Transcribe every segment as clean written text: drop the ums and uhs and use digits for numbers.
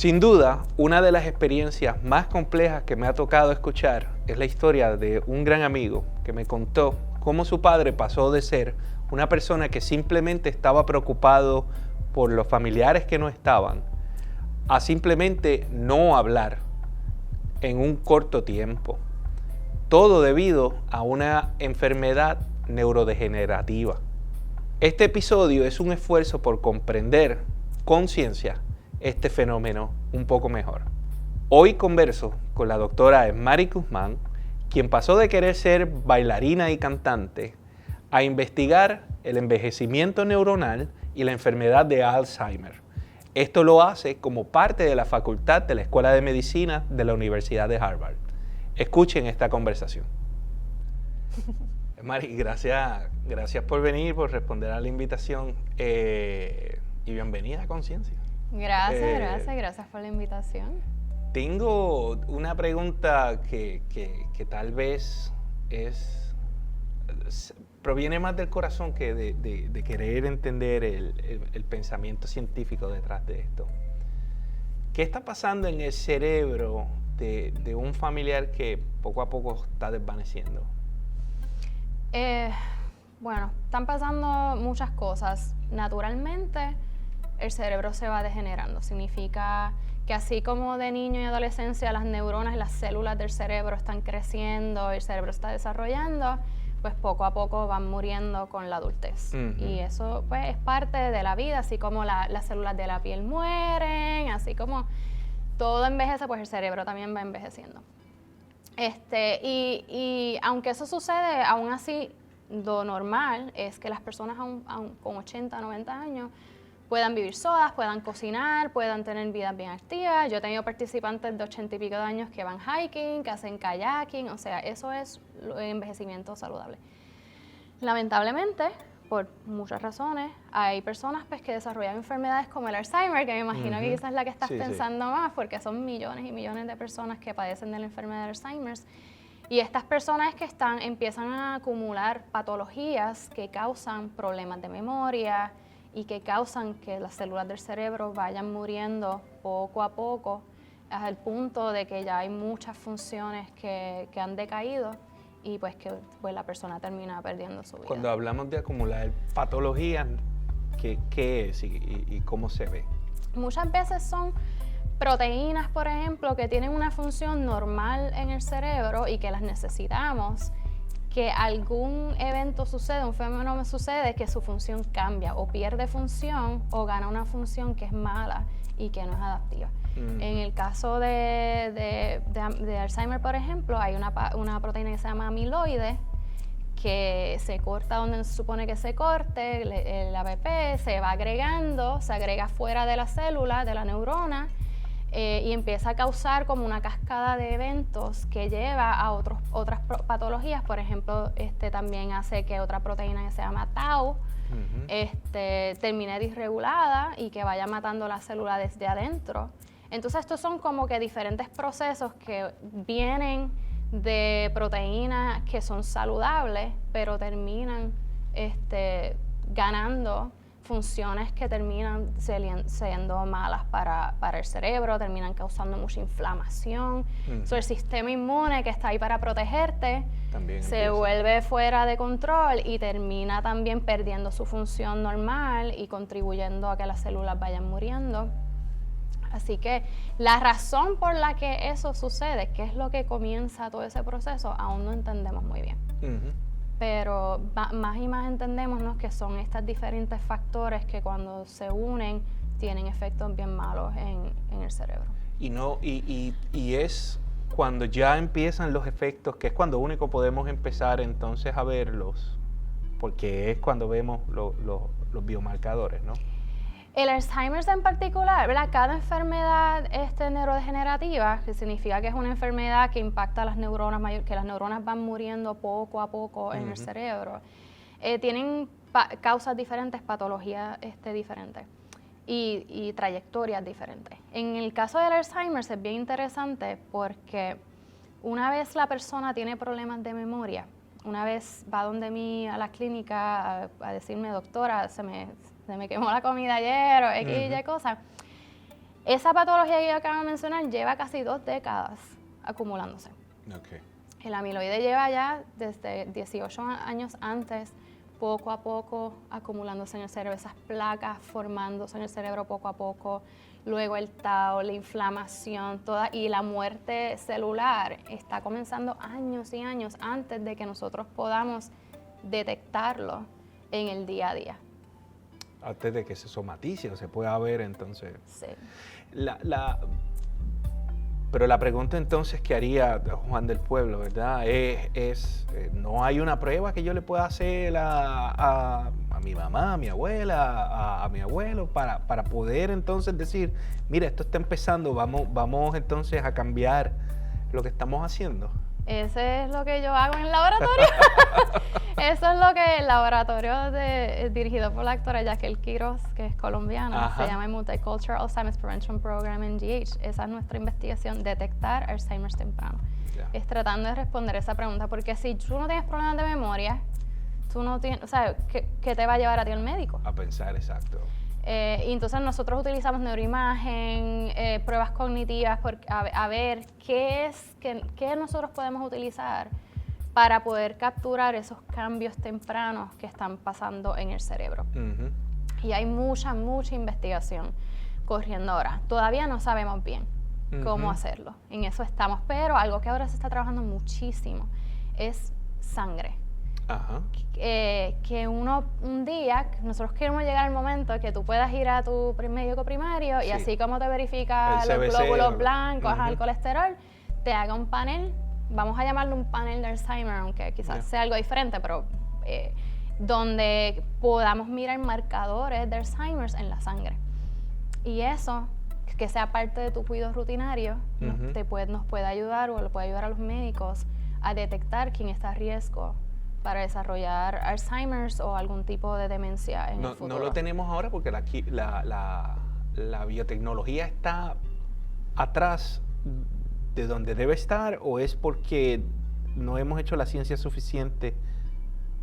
Sin duda, una de las experiencias más complejas que me ha tocado escuchar es la historia de un gran amigo que me contó cómo su padre pasó de ser una persona que simplemente estaba preocupado por los familiares que no estaban, a simplemente no hablar en un corto tiempo. Todo debido a una enfermedad neurodegenerativa. Este episodio es un esfuerzo por comprender con ciencia este fenómeno un poco mejor. Hoy converso con la doctora Esmari Guzmán, quien pasó de querer ser bailarina y cantante a investigar el envejecimiento neuronal y la enfermedad de Alzheimer. Esto lo hace como parte de la facultad de la Escuela de Medicina de la Universidad de Harvard. Escuchen esta conversación. Esmari, gracias por venir, por responder a la invitación y bienvenida a Conciencia. Gracias por la invitación. Tengo una pregunta que tal vez proviene más del corazón que de querer entender el pensamiento científico detrás de esto. ¿Qué está pasando en el cerebro de un familiar que poco a poco está desvaneciendo? Bueno, están pasando muchas cosas. Naturalmente, el cerebro se va degenerando. Significa que así como de niño y adolescencia las neuronas y las células del cerebro están creciendo, el cerebro está desarrollando, pues poco a poco van muriendo con la adultez. Y eso pues es parte de la vida, así como las células de la piel mueren, así como todo envejece, pues el cerebro también va envejeciendo. Y aunque eso sucede, aún así lo normal es que las personas aún con 80, 90 años puedan vivir solas, puedan cocinar, puedan tener vidas bien activas. Yo he tenido participantes de 80 y pico de años que van hiking, que hacen kayaking, o sea, eso es envejecimiento saludable. Lamentablemente, por muchas razones, hay personas pues, que desarrollan enfermedades como el Alzheimer, que me imagino que quizás es la que estás pensando más, porque son millones y millones de personas que padecen de la enfermedad de Alzheimer. Y estas personas que empiezan a acumular patologías que causan problemas de memoria y que causan que las células del cerebro vayan muriendo poco a poco, hasta el punto de que ya hay muchas funciones que han decaído y pues que la persona termina perdiendo su vida. Cuando hablamos de acumular patologías, ¿qué es y cómo se ve? Muchas veces son proteínas, por ejemplo, que tienen una función normal en el cerebro y que las necesitamos, que algún evento sucede, un fenómeno sucede, que su función cambia o pierde función o gana una función que es mala y que no es adaptiva. En el caso de Alzheimer, por ejemplo, hay una proteína que se llama amiloide, que se corta donde se supone que se corte, el APP se va agregando, se agrega fuera de la célula, de la neurona, y empieza a causar como una cascada de eventos que lleva a otras patologías. Por ejemplo, también hace que otra proteína que se llama tau termine disregulada y que vaya matando la célula desde adentro. Entonces estos son como que diferentes procesos que vienen de proteínas que son saludables, pero terminan ganando funciones que terminan siendo malas para el cerebro, terminan causando mucha inflamación. So, el sistema inmune que está ahí para protegerte también se vuelve fuera de control y termina también perdiendo su función normal y contribuyendo a que las células vayan muriendo. Así que la razón por la que eso sucede, qué es lo que comienza todo ese proceso, aún no entendemos muy bien. Pero más y más entendemos, ¿no?, que son estos diferentes factores que cuando se unen tienen efectos bien malos en el cerebro. Y es cuando ya empiezan los efectos, que es cuando único podemos empezar entonces a verlos, porque es cuando vemos los biomarcadores, ¿no? El Alzheimer en particular, ¿verdad? Cada enfermedad neurodegenerativa, que significa que es una enfermedad que impacta a las neuronas, que las neuronas van muriendo poco a poco en el cerebro, tienen causas diferentes, patologías diferentes y trayectorias diferentes. En el caso del Alzheimer es bien interesante porque una vez la persona tiene problemas de memoria, una vez va donde mí a la clínica a decirme, doctora, se me quemó la comida ayer o X y cosas, Esa patología que yo acabo de mencionar lleva casi 2 décadas acumulándose. Okay. El amiloide lleva ya desde 18 años antes, poco a poco acumulándose en el cerebro, esas placas formándose en el cerebro poco a poco, luego el tau, la inflamación, y la muerte celular está comenzando años y años antes de que nosotros podamos detectarlo en el día a día. Antes de que se somatice o se pueda ver, entonces. Sí. Pero la pregunta entonces que haría Juan del Pueblo, ¿verdad? ¿No hay una prueba que yo le pueda hacer a mi mamá, a mi abuela, a mi abuelo, para poder entonces decir, mira, esto está empezando, vamos entonces a cambiar lo que estamos haciendo? Ese es lo que yo hago en el laboratorio. Eso es lo que el laboratorio dirigido por la doctora Jaquel Quiroz, que es colombiana, se llama el Multicultural Alzheimer's Prevention Program en GH. Esa es nuestra investigación, detectar Alzheimer's temprano. Yeah. Es tratando de responder esa pregunta, porque si tú no tienes problemas de memoria, tú no tienes, o sea, ¿qué te va a llevar a ti al médico? A pensar, exacto. Y entonces nosotros utilizamos neuroimagen, pruebas cognitivas, a ver qué nosotros podemos utilizar para poder capturar esos cambios tempranos que están pasando en el cerebro. Uh-huh. Y hay mucha investigación corriendo ahora. Todavía no sabemos bien cómo hacerlo. En eso estamos. Pero algo que ahora se está trabajando muchísimo es sangre. Ajá. Que un día, nosotros queremos llegar al momento que tú puedas ir a tu médico primario y así como te verifica los glóbulos blancos, el colesterol, te haga un panel, vamos a llamarlo un panel de Alzheimer, aunque quizás sea algo diferente, pero donde podamos mirar marcadores de Alzheimer en la sangre. Y eso, que sea parte de tu cuidado rutinario, nos puede ayudar o le puede ayudar a los médicos a detectar quién está a riesgo para desarrollar Alzheimer's o algún tipo de demencia en el futuro. No lo tenemos ahora porque la biotecnología está atrás de donde debe estar, o es porque no hemos hecho la ciencia suficiente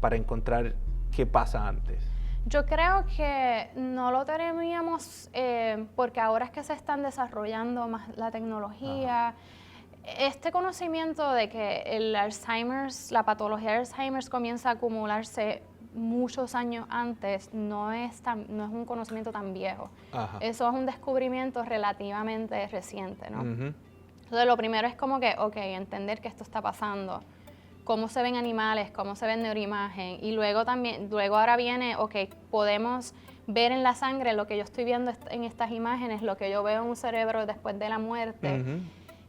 para encontrar qué pasa antes. Yo creo que no lo teníamos porque ahora es que se están desarrollando más la tecnología. Ajá. Este conocimiento de que el Alzheimer's, la patología de Alzheimer's comienza a acumularse muchos años antes, no es un conocimiento tan viejo. Ajá. Eso es un descubrimiento relativamente reciente, ¿no? Uh-huh. Entonces lo primero es como que, entender que esto está pasando, cómo se ven animales, cómo se ve en neuroimagen, y luego ahora viene, podemos ver en la sangre lo que yo estoy viendo en estas imágenes, lo que yo veo en un cerebro después de la muerte. Uh-huh.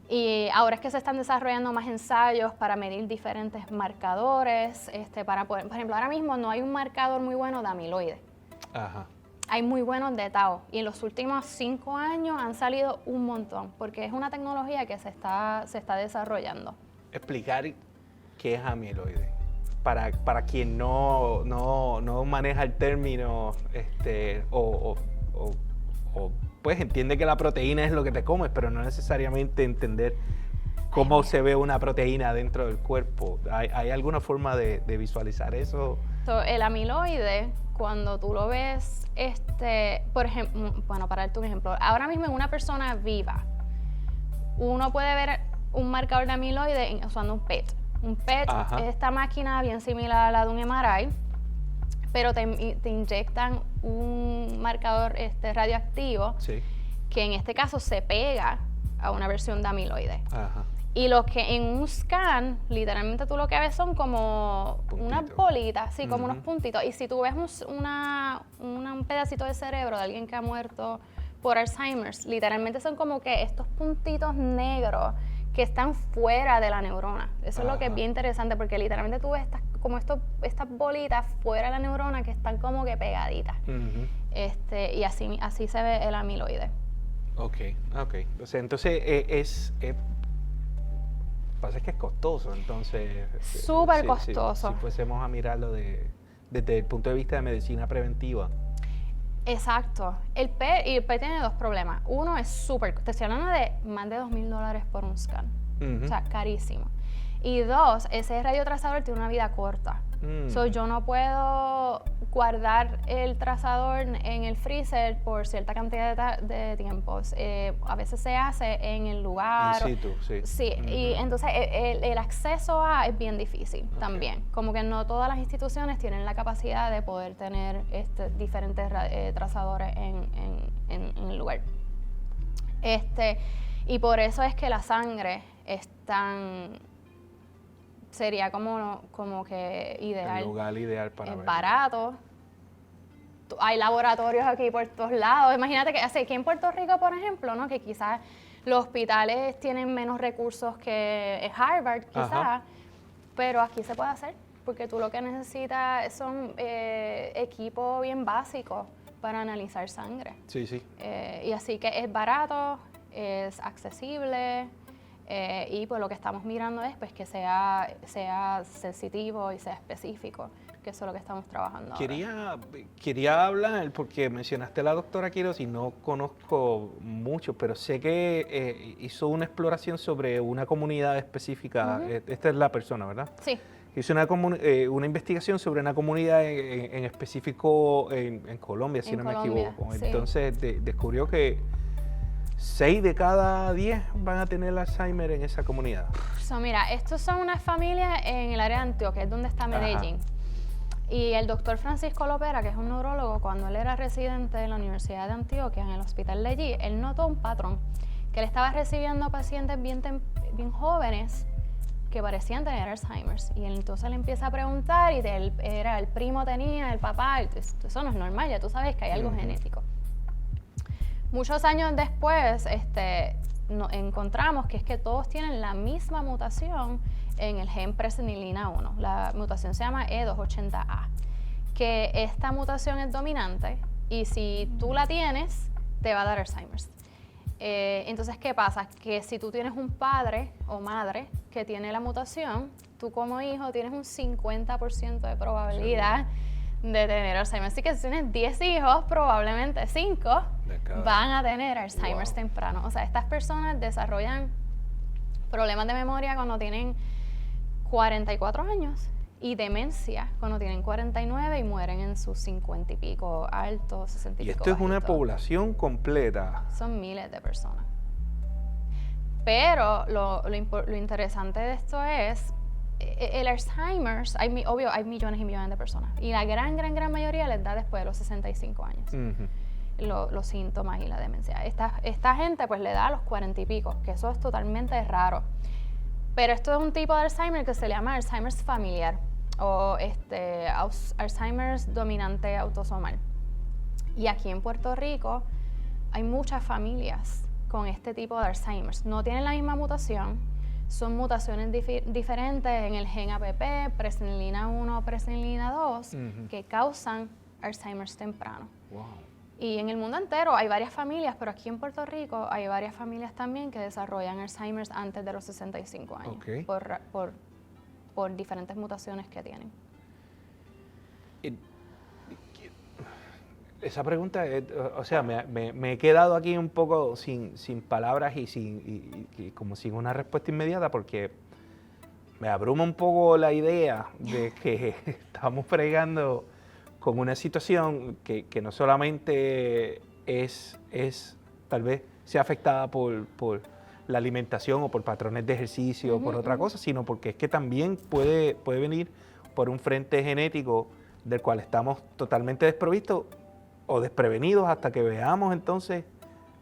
Y ahora es que se están desarrollando más ensayos para medir diferentes marcadores, para poder, por ejemplo, ahora mismo no hay un marcador muy bueno de amiloide. Ajá. Hay muy buenos de tau, y en los últimos 5 años han salido un montón, porque es una tecnología que se está desarrollando. Explicar qué es amiloide, para quien no maneja el término, o pues entiende que la proteína es lo que te comes, pero no necesariamente entender cómo se ve una proteína dentro del cuerpo. ¿Hay alguna forma de visualizar eso? El amiloide, cuando tú lo ves, por ejemplo, para darte un ejemplo, ahora mismo en una persona viva, uno puede ver un marcador de amiloide usando un PET. Un PET Ajá. es esta máquina bien similar a la de un MRI, pero te inyectan un marcador radioactivo, sí, que en este caso se pega a una versión de amiloide. Ajá. Y lo que en un scan, literalmente tú lo que ves son como unas bolitas, sí, como unos puntitos. Y si tú ves un pedacito de cerebro de alguien que ha muerto por Alzheimer's, literalmente son como que estos puntitos negros que están fuera de la neurona. Eso es lo que es bien interesante, porque literalmente tú ves estas bolitas fuera de la neurona que están como que pegaditas. Uh-huh. Y así se ve el amiloide. Ok. O sea, entonces pasa que es costoso, entonces. Súper costoso. Si fuésemos a mirarlo desde el punto de vista de medicina preventiva. Exacto. El PET tiene 2 problemas. Uno es te estoy hablando de más de $2,000 por un scan. Uh-huh. O sea, carísimo. Y 2, ese radiotrazador tiene una vida corta. So, yo no puedo guardar el trazador en el freezer por cierta cantidad de tiempos. A veces se hace en el lugar. In situ, sí. Sí, y entonces el acceso a es bien difícil también. Como que no todas las instituciones tienen la capacidad de poder tener diferentes trazadores en el lugar. Y por eso es que la sangre es sería como que ideal. El lugar ideal para es verlo. barato. Hay laboratorios aquí por todos lados. Imagínate que aquí en Puerto Rico, por ejemplo, ¿no? Que quizás los hospitales tienen menos recursos que Harvard, quizás, pero aquí se puede hacer, porque tú lo que necesitas son equipos bien básicos para analizar sangre. Sí, sí. Y así que es barato, es accesible. Y pues lo que estamos mirando es pues que sea sensitivo y sea específico, que eso es lo que estamos trabajando ahora. Quería hablar, porque mencionaste a la doctora Quiroz y no conozco mucho, pero sé que hizo una exploración sobre una comunidad específica. Esta es la persona, ¿verdad? Sí. Hizo una investigación sobre una comunidad en específico en Colombia, si no me equivoco. Sí. Entonces descubrió que 6 de cada 10 van a tener Alzheimer en esa comunidad. Mira, estos son unas familias en el área de Antioquia, es donde está Medellín. Y el doctor Francisco Lopera, que es un neurólogo, cuando él era residente en la Universidad de Antioquia, en el hospital de allí, él notó un patrón, que él estaba recibiendo pacientes bien jóvenes que parecían tener Alzheimer's. Y entonces le empieza a preguntar, y el primo tenía, el papá, eso no es normal, ya tú sabes que hay algo genético. Muchos años después encontramos que es que todos tienen la misma mutación en el gen presenilina 1. La mutación se llama E280A, que esta mutación es dominante y si tú la tienes, te va a dar Alzheimer's. Entonces, ¿qué pasa? Que si tú tienes un padre o madre que tiene la mutación, tú como hijo tienes un 50% de probabilidad de tener Alzheimer. Así que si tienes 10 hijos, probablemente 5 van a tener Alzheimer's temprano. O sea, estas personas desarrollan problemas de memoria cuando tienen 44 años y demencia cuando tienen 49 y mueren en sus 50 y pico altos, 60 y pico Y esto es una bajitos. población completa. Son miles de personas. Pero lo interesante de esto es el Alzheimer's, obvio, hay millones y millones de personas. Y la gran mayoría les da después de los 65 años. Los síntomas y la demencia. Esta gente pues le da a los 40 y pico, que eso es totalmente raro. Pero esto es un tipo de Alzheimer que se le llama Alzheimer's familiar o Alzheimer's dominante autosomal. Y aquí en Puerto Rico hay muchas familias con este tipo de Alzheimer's. No tienen la misma mutación, son mutaciones diferentes en el gen APP, presenilina 1, presenilina 2, que causan Alzheimer's temprano. Wow. Y en el mundo entero hay varias familias, pero aquí en Puerto Rico hay varias familias también que desarrollan Alzheimer's antes de los 65 años, por diferentes mutaciones que tienen. Esa pregunta, o sea, me he quedado aquí un poco sin palabras y como sin una respuesta inmediata, porque me abruma un poco la idea de que estamos fregando con una situación que no solamente es tal vez sea afectada por la alimentación o por patrones de ejercicio o por otra cosa, sino porque es que también puede venir por un frente genético del cual estamos totalmente desprovistos o desprevenidos hasta que veamos entonces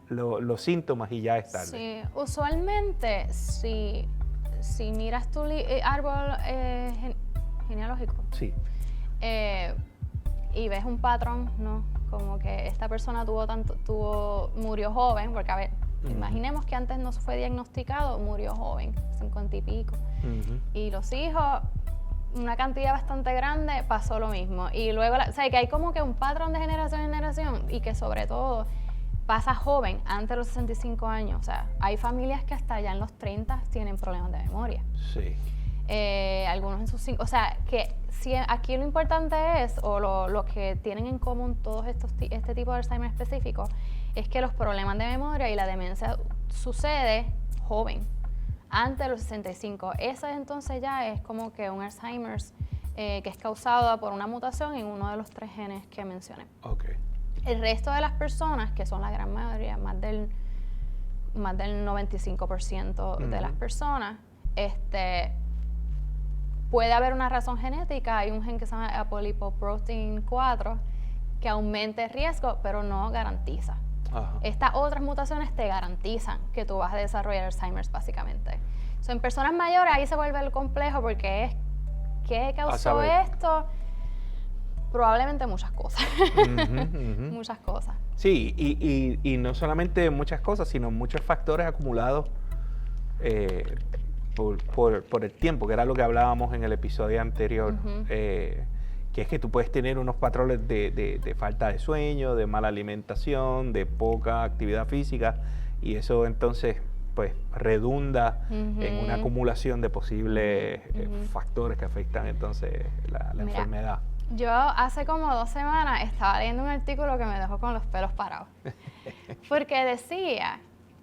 los síntomas y ya es tarde. Sí, usualmente si miras tu árbol genealógico, sí. Y ves un patrón, ¿no? Como que esta persona murió joven, porque a ver, imaginemos que antes no fue diagnosticado, murió joven, 50 y pico. Y los hijos, una cantidad bastante grande, pasó lo mismo. Y luego, o sea, que hay como que un patrón de generación en generación y que sobre todo pasa joven, antes de los 65 años. O sea, hay familias que hasta ya en los 30 tienen problemas de memoria. Sí. Algunos en sus 5, o sea, que si aquí lo importante es, o lo que tienen en común todos este tipo de Alzheimer específico, es que los problemas de memoria y la demencia sucede joven, antes de los 65. Eso entonces ya es como que un Alzheimer's que es causada por una mutación en uno de los 3 genes que mencioné. Okay. El resto de las personas, que son la gran mayoría, más del 95% de las personas, puede haber una razón genética. Hay un gen que se llama apolipoprotein 4 que aumenta el riesgo, pero no garantiza. Ajá. Estas otras mutaciones te garantizan que tú vas a desarrollar Alzheimer's, básicamente. En personas mayores ahí se vuelve el complejo, porque es ¿qué causó esto? Probablemente muchas cosas. Muchas cosas. Sí, y no solamente muchas cosas, sino muchos factores acumulados por el tiempo, que era lo que hablábamos en el episodio anterior, que es que tú puedes tener unos patrones de falta de sueño, de mala alimentación, de poca actividad física, y eso entonces pues redunda en una acumulación de posibles factores que afectan entonces la enfermedad. Yo hace como 2 semanas estaba leyendo un artículo que me dejó con los pelos parados, porque decía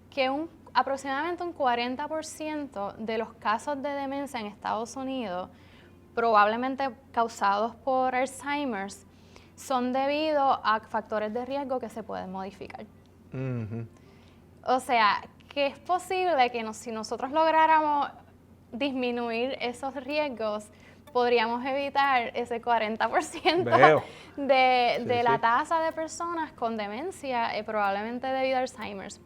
que aproximadamente un 40% de los casos de demencia en Estados Unidos, probablemente causados por Alzheimer's, son debido a factores de riesgo que se pueden modificar. O sea, que es posible que si nosotros lográramos disminuir esos riesgos, podríamos evitar ese 40% de la tasa de personas con demencia, probablemente debido a Alzheimer's.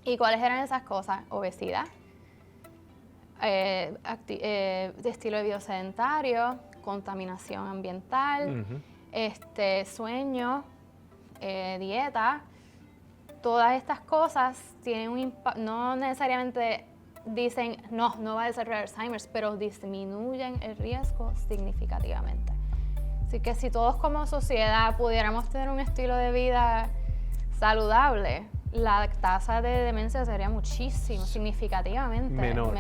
¿Y cuáles eran esas cosas? Obesidad, de estilo de vida sedentario, contaminación ambiental, sueño, dieta. Todas estas cosas tienen un impacto, no necesariamente dicen, no va a desarrollar Alzheimer's, pero disminuyen el riesgo significativamente. Así que si todos como sociedad pudiéramos tener un estilo de vida saludable, la tasa de demencia sería muchísimo, significativamente menor.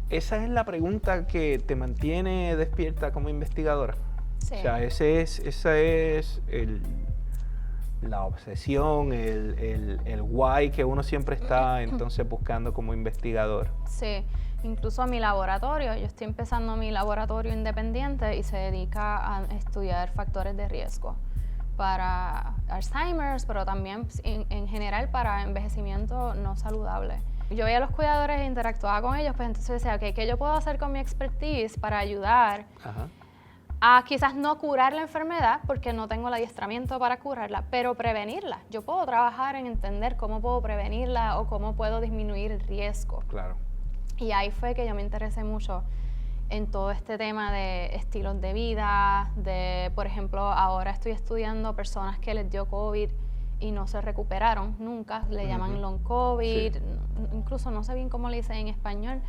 Esa es la pregunta que te mantiene despierta como investigadora. Sí. O sea, esa es la obsesión, el why que uno siempre está entonces buscando como investigador. Sí, incluso mi laboratorio, yo estoy empezando mi laboratorio independiente y se dedica a estudiar factores de riesgo para Alzheimer's, pero también en general para envejecimiento no saludable. Yo veía a los cuidadores e interactuaba con ellos, pues entonces decía, ¿qué yo puedo hacer con mi expertise para ayudar a quizás no curar la enfermedad, porque no tengo el adiestramiento para curarla, pero prevenirla? Yo puedo trabajar en entender cómo puedo prevenirla o cómo puedo disminuir el riesgo. Claro. Y ahí fue que yo me interesé mucho en todo este tema de estilos de vida, por ejemplo, ahora estoy estudiando personas que les dio COVID y no se recuperaron nunca, le llaman long COVID, incluso no sé bien cómo le dicen en español,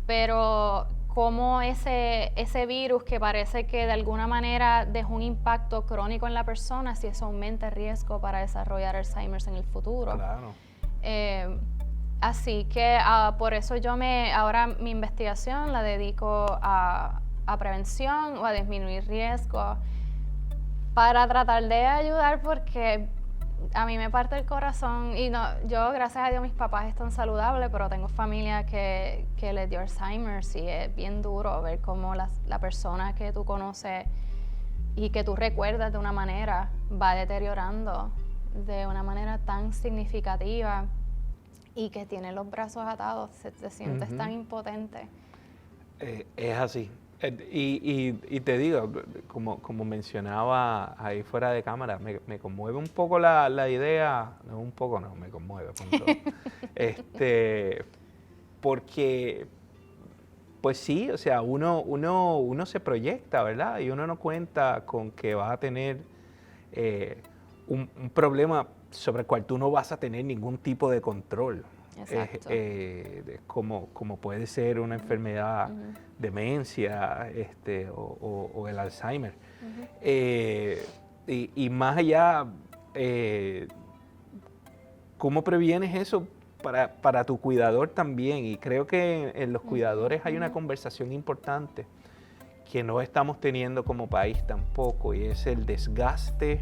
pero cómo ese virus que parece que de alguna manera dejó un impacto crónico en la persona, si eso aumenta el riesgo para desarrollar Alzheimer's en el futuro. Claro. Así que por eso ahora mi investigación la dedico a prevención o a disminuir riesgo, para tratar de ayudar, porque a mí me parte el corazón, y yo, gracias a Dios, mis papás están saludables, pero tengo familia que les dio Alzheimer's, y es bien duro ver cómo la persona que tú conoces y que tú recuerdas de una manera va deteriorando de una manera tan significativa, y que tiene los brazos atados, te sientes tan impotente. Es así. Y te digo, como mencionaba ahí fuera de cámara, me conmueve un poco la idea, no un poco, no, me conmueve, punto. Porque, pues sí, o sea, uno se proyecta, ¿verdad? Y uno no cuenta con que vas a tener un problema sobre el cual tú no vas a tener ningún tipo de control. Exacto. Como puede ser una enfermedad, demencia, o el Alzheimer. Y más allá, ¿cómo previenes eso para tu cuidador también? Y creo que en los cuidadores hay una conversación importante que no estamos teniendo como país tampoco, y es el desgaste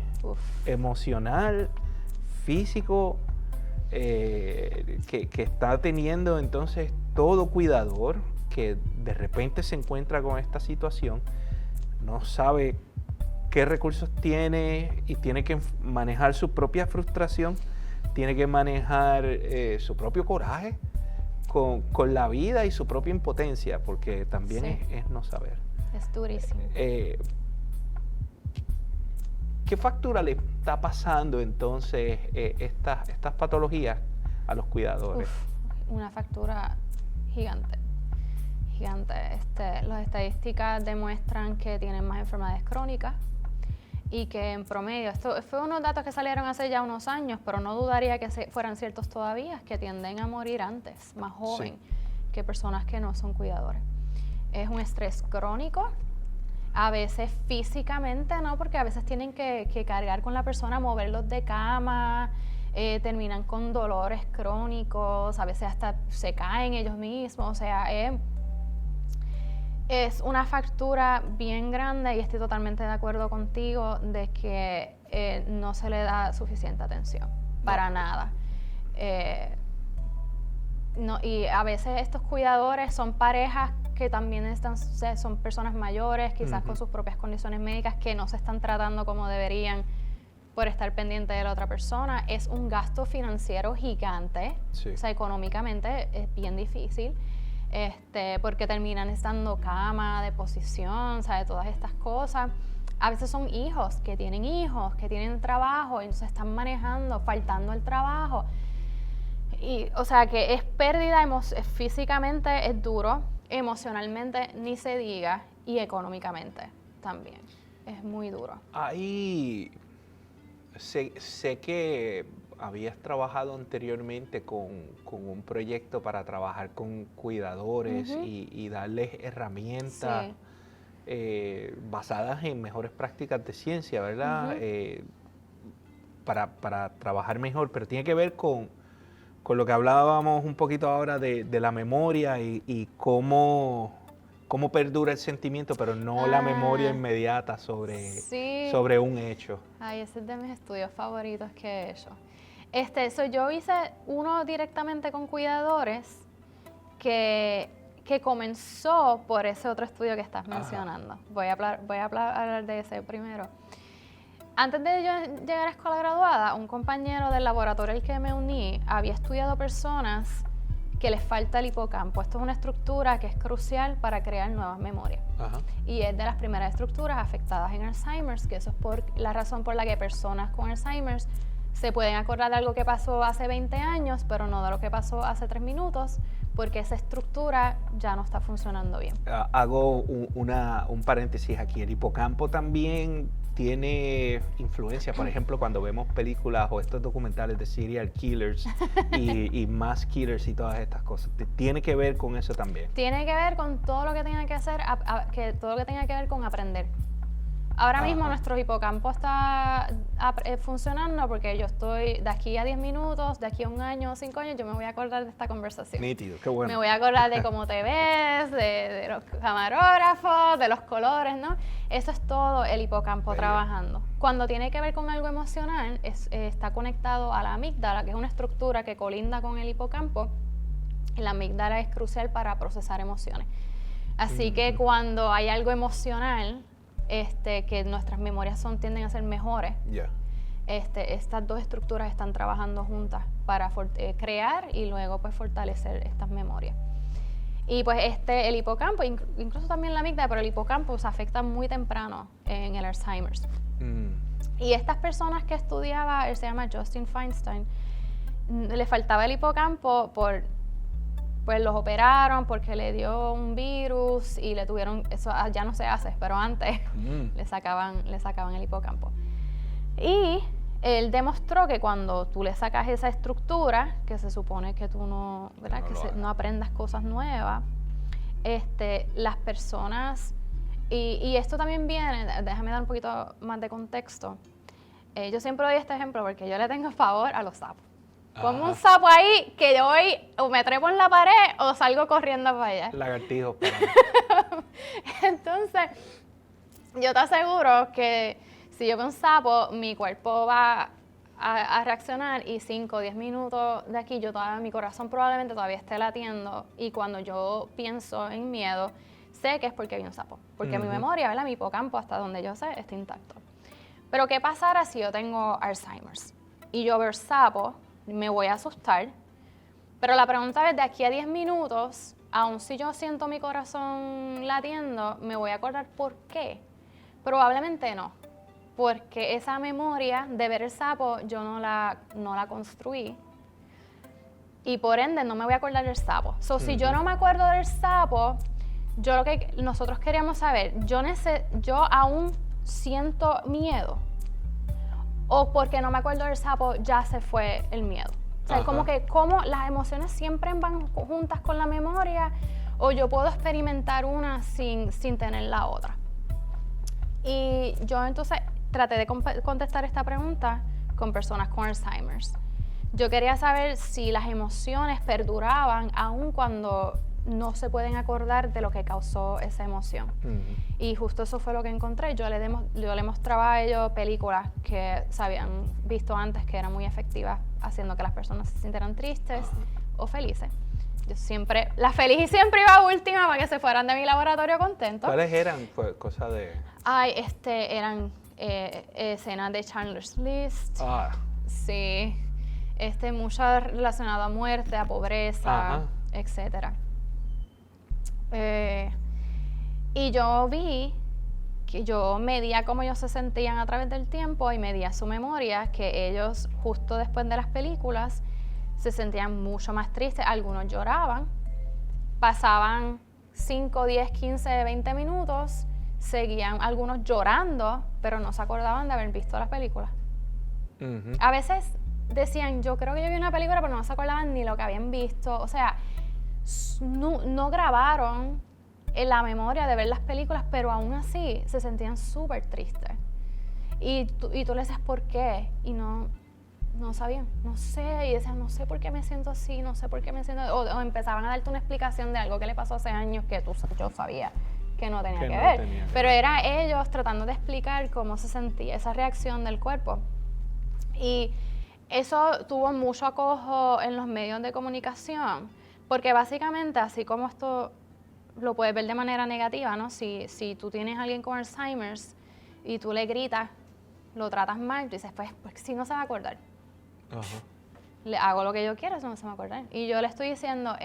emocional, físico, que está teniendo entonces todo cuidador, que de repente se encuentra con esta situación, no sabe qué recursos tiene y tiene que manejar su propia frustración, tiene que manejar su propio coraje con la vida y su propia impotencia, porque también Sí. es no saber. Es durísimo. ¿Qué factura le está pasando entonces estas patologías a los cuidadores? Una factura gigante. Gigante. Las estadísticas demuestran que tienen más enfermedades crónicas y que en promedio, esto fue unos datos que salieron hace ya unos años, pero no dudaría que fueran ciertos todavía, que tienden a morir antes, más joven, Sí. que personas que no son cuidadores. Es un estrés crónico, a veces físicamente, ¿no? Porque a veces tienen que cargar con la persona, moverlos de cama, terminan con dolores crónicos, a veces hasta se caen ellos mismos, o sea, es una factura bien grande y estoy totalmente de acuerdo contigo de que no se le da suficiente atención, para nada. No, y a veces estos cuidadores son parejas que también son personas mayores, quizás con sus propias condiciones médicas, que no se están tratando como deberían por estar pendiente de la otra persona. Es un gasto financiero gigante, Sí. o sea, económicamente es bien difícil, porque terminan estando cama, de posición, ¿sabe? Todas estas cosas. A veces son hijos, que tienen trabajo, y entonces están manejando, faltando el trabajo. Y, o sea, que es pérdida físicamente, es duro, emocionalmente ni se diga, y económicamente también. Es muy duro. Ahí sé que habías trabajado anteriormente con un proyecto para trabajar con cuidadores y darles herramientas basadas en mejores prácticas de ciencia, ¿verdad? Para trabajar mejor, pero tiene que ver con lo que hablábamos un poquito ahora de la memoria y cómo perdura el sentimiento, pero no la memoria inmediata Sí. sobre un hecho. Ay, ese es de mis estudios favoritos que he hecho. Yo hice uno directamente con cuidadores que comenzó por ese otro estudio que estás mencionando. Voy a hablar de ese primero. Antes de yo llegar a la escuela graduada, un compañero del laboratorio al que me uní había estudiado personas que les falta el hipocampo. Esto es una estructura que es crucial para crear nuevas memorias. Ajá. Y es de las primeras estructuras afectadas en Alzheimer's, que eso es la razón por la que personas con Alzheimer's se pueden acordar de algo que pasó hace 20 años, pero no de lo que pasó hace 3 minutos, porque esa estructura ya no está funcionando bien. Hago un paréntesis aquí. El hipocampo también tiene influencia, por ejemplo, cuando vemos películas o estos documentales de serial killers y mass killers y todas estas cosas. Tiene que ver con eso también. Tiene que ver con todo lo que tenga que hacer, todo lo que tenga que ver con aprender. Ahora mismo nuestro hipocampo está funcionando porque yo estoy de aquí a 10 minutos, de aquí a 1 año o 5 años, yo me voy a acordar de esta conversación. Nítido, qué bueno. Me voy a acordar de cómo te ves, de los camarógrafos, de los colores, ¿no? Eso es todo el hipocampo trabajando. Cuando tiene que ver con algo emocional, está conectado a la amígdala, que es una estructura que colinda con el hipocampo. La amígdala es crucial para procesar emociones. Así que cuando hay algo emocional, que nuestras memorias tienden a ser mejores, estas dos estructuras están trabajando juntas para crear y luego pues fortalecer estas memorias. Y pues el hipocampo, incluso también la amígdala, pero el hipocampo se afecta muy temprano en el Alzheimer's. Y estas personas que estudiaba, él se llama Justin Feinstein, le faltaba el hipocampo pues los operaron porque le dio un virus y le tuvieron, eso ya no se hace, pero antes le sacaban el hipocampo. Y él demostró que cuando tú le sacas esa estructura, que se supone que tú no, ¿verdad? No aprendas cosas nuevas, las personas, y esto también viene, déjame dar un poquito más de contexto. Yo siempre doy este ejemplo porque yo le tengo favor a los sapos. Pongo un sapo ahí que yo voy o me trepo en la pared o salgo corriendo para allá. Lagartijos. Entonces, yo te aseguro que si yo veo un sapo, mi cuerpo va a reaccionar y 5 o 10 minutos de aquí mi corazón probablemente todavía esté latiendo y cuando yo pienso en miedo, sé que es porque vi un sapo, porque mi memoria, ¿verdad? Mi hipocampo, hasta donde yo sé, está intacto. Pero ¿qué pasará si yo tengo Alzheimer's y yo veo el sapo? Me voy a asustar, pero la pregunta es, de aquí a 10 minutos, aun si yo siento mi corazón latiendo, ¿me voy a acordar por qué? Probablemente no, porque esa memoria de ver el sapo yo no la construí y por ende no me voy a acordar del sapo. Si yo no me acuerdo del sapo, lo que nosotros queríamos saber, yo aún siento miedo o porque no me acuerdo del sapo ya se fue el miedo. O sea, como las emociones siempre van juntas con la memoria o yo puedo experimentar una sin tener la otra. Y yo entonces traté de contestar esta pregunta con personas con Alzheimer's. Yo quería saber si las emociones perduraban aun cuando no se pueden acordar de lo que causó esa emoción. Y justo eso fue lo que encontré. Yo le mostraba a ellos películas que se habían visto antes que eran muy efectivas haciendo que las personas se sintieran tristes o felices. Yo siempre, la feliz y siempre iba última para que se fueran de mi laboratorio contentos. ¿Cuáles eran? Pues cosas de... eran escenas de Chandler's List. Sí. Mucho relacionado a muerte, a pobreza, etcétera. Y yo vi que yo medía cómo ellos se sentían a través del tiempo y medía su memoria, que ellos justo después de las películas se sentían mucho más tristes, algunos lloraban, pasaban 5, 10, 15, 20 minutos, seguían algunos llorando, pero no se acordaban de haber visto las películas. A veces decían, yo creo que yo vi una película, pero no se acordaban ni lo que habían visto, o sea, no grabaron en la memoria de ver las películas, pero aún así se sentían súper tristes. Y tú le decías, ¿por qué? Y no sabían, no sé, y decían, no sé por qué me siento así, no sé por qué me siento... O empezaban a darte una explicación de algo que le pasó hace años que yo sabía que no tenía que ver. Pero era ellos tratando de explicar cómo se sentía esa reacción del cuerpo. Y eso tuvo mucho acojo en los medios de comunicación, porque básicamente, así como esto lo puedes ver de manera negativa, ¿no? Si tú tienes a alguien con Alzheimer's y tú le gritas, lo tratas mal, tú dices, pues sí, no se va a acordar. Le hago lo que yo quiero, eso no se va a acordar. Y yo le estoy diciendo,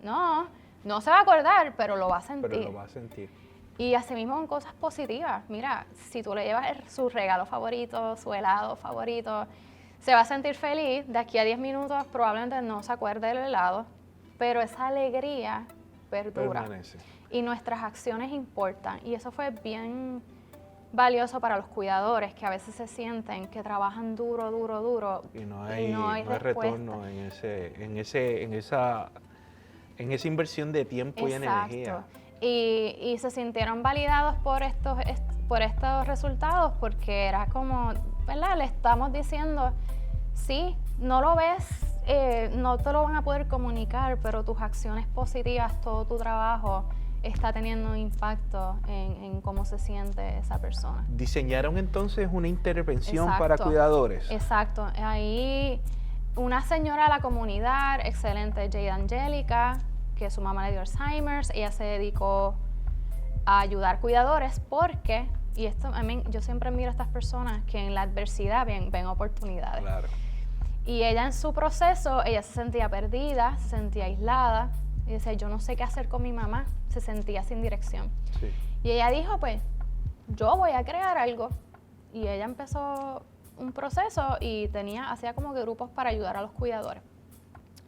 no se va a acordar, pero lo va a sentir. Y así mismo con cosas positivas. Mira, si tú le llevas su regalo favorito, su helado favorito, se va a sentir feliz. De aquí a 10 minutos probablemente no se acuerde del helado, pero esa alegría perdura. Permanece. Y nuestras acciones importan. Y eso fue bien valioso para los cuidadores, que a veces se sienten que trabajan duro y no hay retorno en esa inversión de tiempo y energía. Y se sintieron validados por estos resultados, porque era como, ¿verdad? Le estamos diciendo, sí, no lo ves, no te lo van a poder comunicar, pero tus acciones positivas, todo tu trabajo está teniendo un impacto en cómo se siente esa persona. ¿Diseñaron entonces una intervención para cuidadores? Exacto. Ahí una señora de la comunidad, excelente, Jade Angélica, que su mamá le dio Alzheimer's, ella se dedicó a ayudar cuidadores porque, y esto yo siempre miro a estas personas que en la adversidad ven oportunidades. Claro. Y ella en su proceso, ella se sentía perdida, se sentía aislada, y decía, yo no sé qué hacer con mi mamá, se sentía sin dirección. Sí. Y ella dijo, pues, yo voy a crear algo. Y ella empezó un proceso y hacía como que grupos para ayudar a los cuidadores.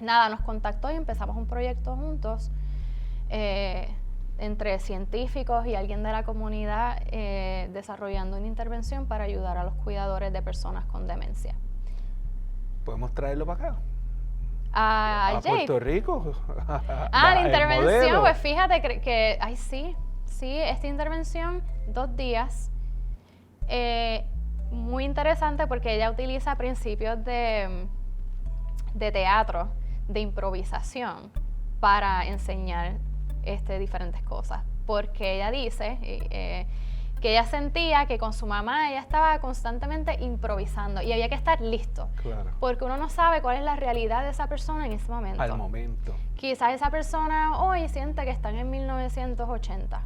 Nada, nos contactó y empezamos un proyecto juntos, entre científicos y alguien de la comunidad, desarrollando una intervención para ayudar a los cuidadores de personas con demencia. ¿Podemos traerlo para acá? A Puerto Rico. La intervención, pues fíjate que sí, esta intervención, 2 días, muy interesante porque ella utiliza principios de teatro, de improvisación para enseñar diferentes cosas, porque ella dice que ella sentía que con su mamá ella estaba constantemente improvisando y había que estar listo. Claro. Porque uno no sabe cuál es la realidad de esa persona en ese momento. Al momento. Quizás esa persona hoy siente que está en el 1980.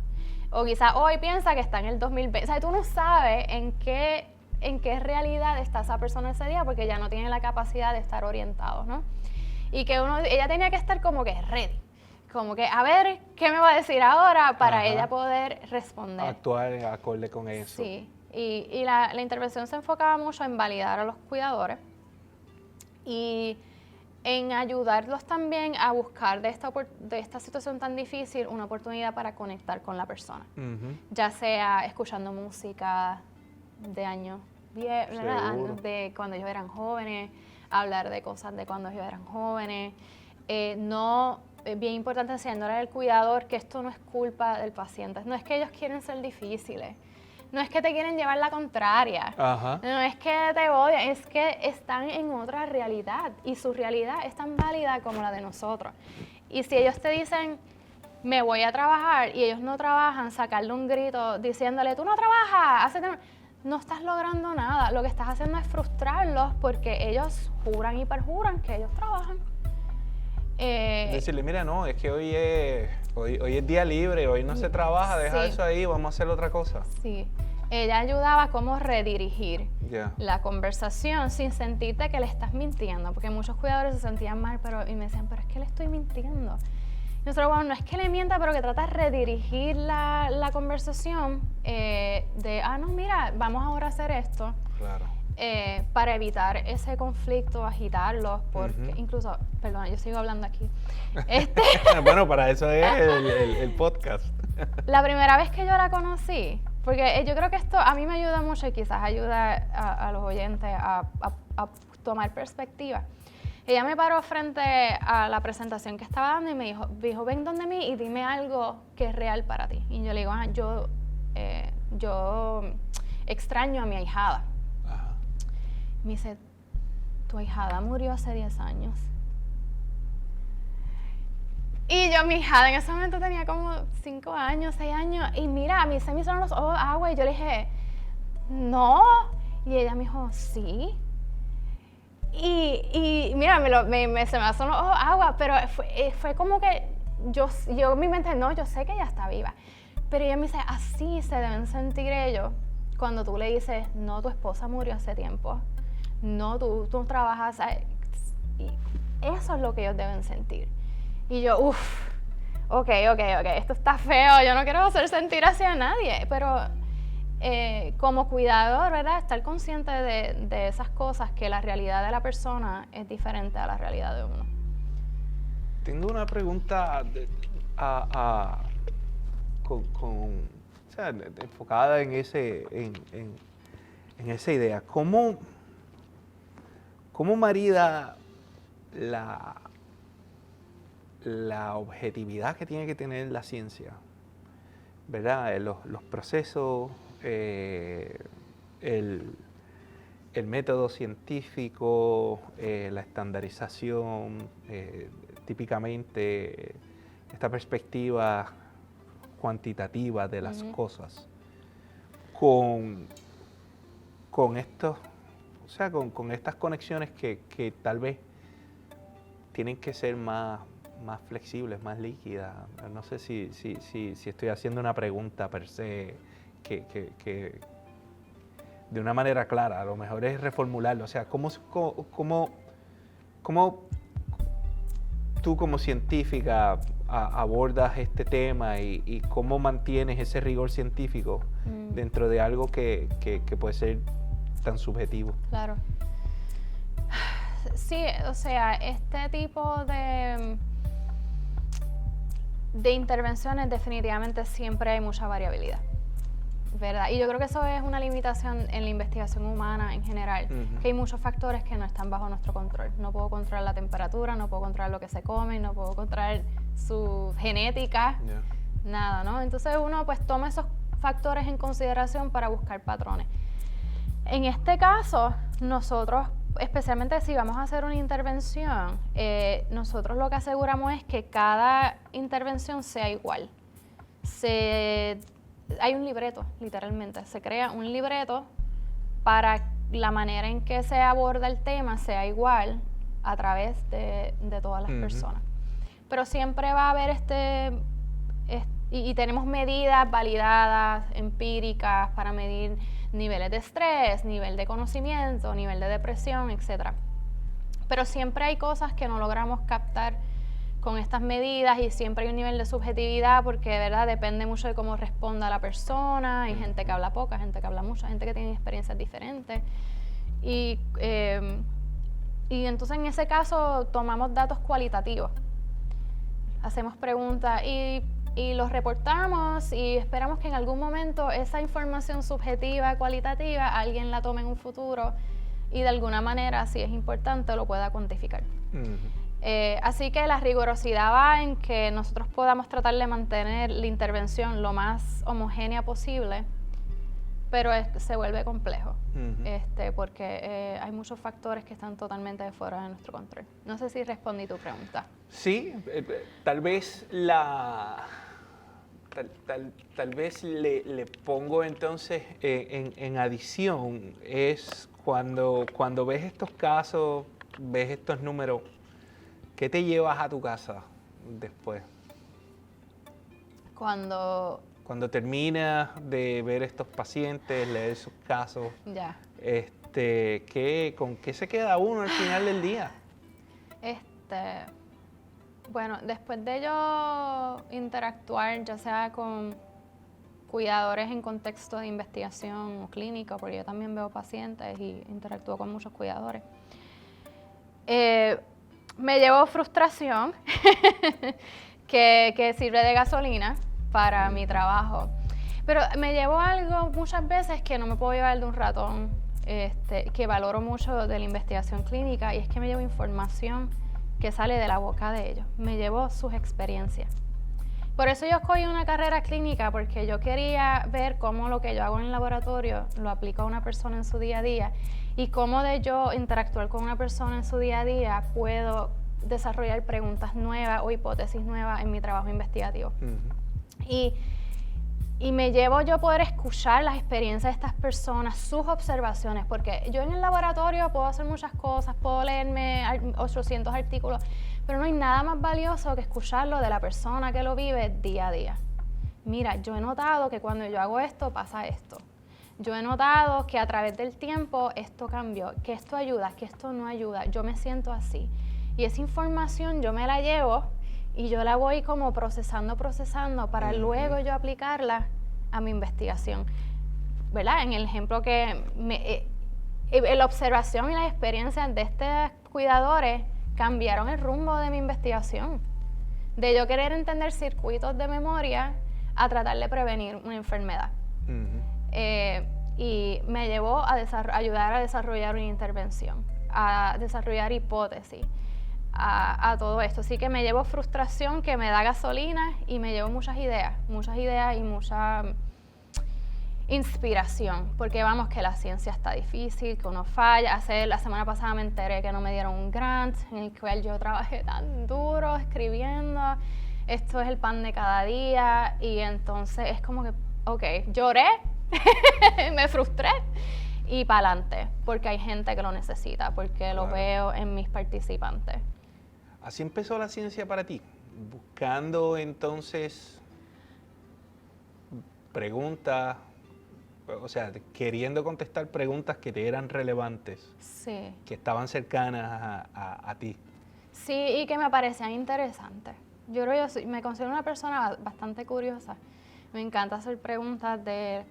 O quizás hoy piensa que está en el 2020. O sea, tú no sabes en qué realidad está esa persona ese día porque ya no tiene la capacidad de estar orientado, ¿no? Y que ella tenía que estar como que ready. Como que, a ver, ¿qué me va a decir ahora para ella poder responder? Actuar en acorde con eso. Sí, y la intervención se enfocaba mucho en validar a los cuidadores y en ayudarlos también a buscar de esta situación tan difícil una oportunidad para conectar con la persona. Ya sea escuchando música de años de cuando ellos eran jóvenes, hablar de cosas de cuando ellos eran jóvenes, es bien importante enseñándole al cuidador que esto no es culpa del paciente, no es que ellos quieren ser difíciles, no es que te quieren llevar la contraria, no es que te odian, es que están en otra realidad y su realidad es tan válida como la de nosotros. Y si ellos te dicen, me voy a trabajar, y ellos no trabajan, sacarle un grito diciéndole, tú no trabajas, no estás logrando nada, lo que estás haciendo es frustrarlos porque ellos juran y perjuran que ellos trabajan. Decirle, mira, no, es que hoy es día libre, hoy no se trabaja, deja eso ahí, vamos a hacer otra cosa. Sí, ella ayudaba a cómo redirigir la conversación sin sentirte que le estás mintiendo, porque muchos cuidadores se sentían mal y me decían, pero es que le estoy mintiendo. Y nosotros, bueno, no es que le mienta, pero que trata de redirigir la conversación no, mira, vamos ahora a hacer esto. Claro. Para evitar ese conflicto, agitarlos, porque incluso, perdona, yo sigo hablando aquí. Bueno, para eso es el podcast. La primera vez que yo la conocí, porque yo creo que esto a mí me ayuda mucho y quizás ayuda a los oyentes a tomar perspectiva. Ella me paró frente a la presentación que estaba dando y me dijo, ven donde mí y dime algo que es real para ti. Y yo le digo, yo extraño a mi ahijada. Me dice, tu ahijada murió hace 10 años. Y yo, mi hijada en ese momento tenía como 5 años, 6 años. Y mira, a mí se me hicieron los ojos agua y yo le dije, no. Y ella me dijo, sí. Y mira, se me hacen los ojos agua, pero fue como que yo en mi mente, no, yo sé que ella está viva. Pero ella me dice, así se deben sentir ellos cuando tú le dices, no, tu esposa murió hace tiempo. No, tú trabajas, y eso es lo que ellos deben sentir. Y yo, ok, esto está feo, yo no quiero hacer sentir así a nadie, pero como cuidador, ¿verdad? Estar consciente de esas cosas, que la realidad de la persona es diferente a la realidad de uno. Tengo una pregunta enfocada en esa idea. ¿Cómo marida la objetividad que tiene que tener la ciencia, ¿verdad? Los procesos, el método científico, la estandarización, típicamente esta perspectiva cuantitativa de las cosas, con estos, con estas conexiones que tal vez tienen que ser más flexibles, más líquidas. No sé si estoy haciendo una pregunta per se que de una manera clara, a lo mejor es reformularlo. O sea, ¿cómo tú como científica abordas este tema y cómo mantienes ese rigor científico dentro de algo que puede ser tan subjetivo? Claro. Sí, o sea, este tipo de intervenciones definitivamente siempre hay mucha variabilidad, ¿verdad? Y yo creo que eso es una limitación en la investigación humana en general, que hay muchos factores que no están bajo nuestro control. No puedo controlar la temperatura, no puedo controlar lo que se come, no puedo controlar su genética, nada, ¿no? Entonces uno pues toma esos factores en consideración para buscar patrones. En este caso, nosotros, especialmente si vamos a hacer una intervención, nosotros lo que aseguramos es que cada intervención sea igual. Se hay un libreto, literalmente. Se crea un libreto para la manera en que se aborda el tema sea igual a través de todas las personas. Pero siempre va a haber y tenemos medidas validadas, empíricas, para medir niveles de estrés, nivel de conocimiento, nivel de depresión, etc. Pero siempre hay cosas que no logramos captar con estas medidas y siempre hay un nivel de subjetividad porque de verdad depende mucho de cómo responda la persona. Hay gente que habla poca, gente que habla mucho, gente que tiene experiencias diferentes. Y entonces en ese caso tomamos datos cualitativos. Hacemos preguntas y los reportamos y esperamos que en algún momento esa información subjetiva, cualitativa, alguien la tome en un futuro y de alguna manera, si es importante, lo pueda cuantificar. Así que la rigurosidad va en que nosotros podamos tratar de mantener la intervención lo más homogénea posible, pero se vuelve complejo, porque hay muchos factores que están totalmente fuera de nuestro control. No sé si respondí tu pregunta. Sí, tal vez tal vez le pongo entonces en adición, es cuando ves estos casos, ves estos números, ¿qué te llevas a tu casa después? Cuando terminas de ver estos pacientes, leer sus casos, ¿con qué se queda uno al final del día? Bueno, después de yo interactuar, ya sea con cuidadores en contexto de investigación o clínica, porque yo también veo pacientes y interactúo con muchos cuidadores, me llevo frustración que sirve de gasolina para mi trabajo. Pero me llevo algo muchas veces que no me puedo llevar de un ratón, que valoro mucho de la investigación clínica, y es que me llevo información que sale de la boca de ellos. Me llevo sus experiencias. Por eso yo escogí una carrera clínica, porque yo quería ver cómo lo que yo hago en el laboratorio lo aplico a una persona en su día a día, y cómo de yo interactuar con una persona en su día a día puedo desarrollar preguntas nuevas o hipótesis nuevas en mi trabajo investigativo. Y me llevo yo poder escuchar las experiencias de estas personas, sus observaciones, porque yo en el laboratorio puedo hacer muchas cosas, puedo leerme 800 artículos, pero no hay nada más valioso que escucharlo de la persona que lo vive día a día. Mira, yo he notado que cuando yo hago esto, pasa esto. Yo he notado que a través del tiempo esto cambió, que esto ayuda, que esto no ayuda. Yo me siento así. Y esa información yo me la llevo y yo la voy como procesando para luego yo aplicarla a mi investigación, ¿verdad? En el ejemplo que la observación y las experiencias de estos cuidadores cambiaron el rumbo de mi investigación. De yo querer entender circuitos de memoria a tratar de prevenir una enfermedad. Y me llevó a ayudar a desarrollar una intervención, a desarrollar hipótesis, a todo esto. Así que me llevo frustración que me da gasolina y me llevo muchas ideas y mucha inspiración, porque vamos, que la ciencia está difícil, que uno falla. La semana pasada me enteré que no me dieron un grant en el cual yo trabajé tan duro escribiendo. Esto es el pan de cada día, y entonces es como que, lloré, me frustré y para adelante, porque hay gente que lo necesita, porque lo veo en mis participantes. Así empezó la ciencia para ti, buscando entonces preguntas, o sea, queriendo contestar preguntas que te eran relevantes, sí, que estaban cercanas a ti. Sí, y que me parecían interesantes. Yo creo que me considero una persona bastante curiosa. Me encanta hacer preguntas de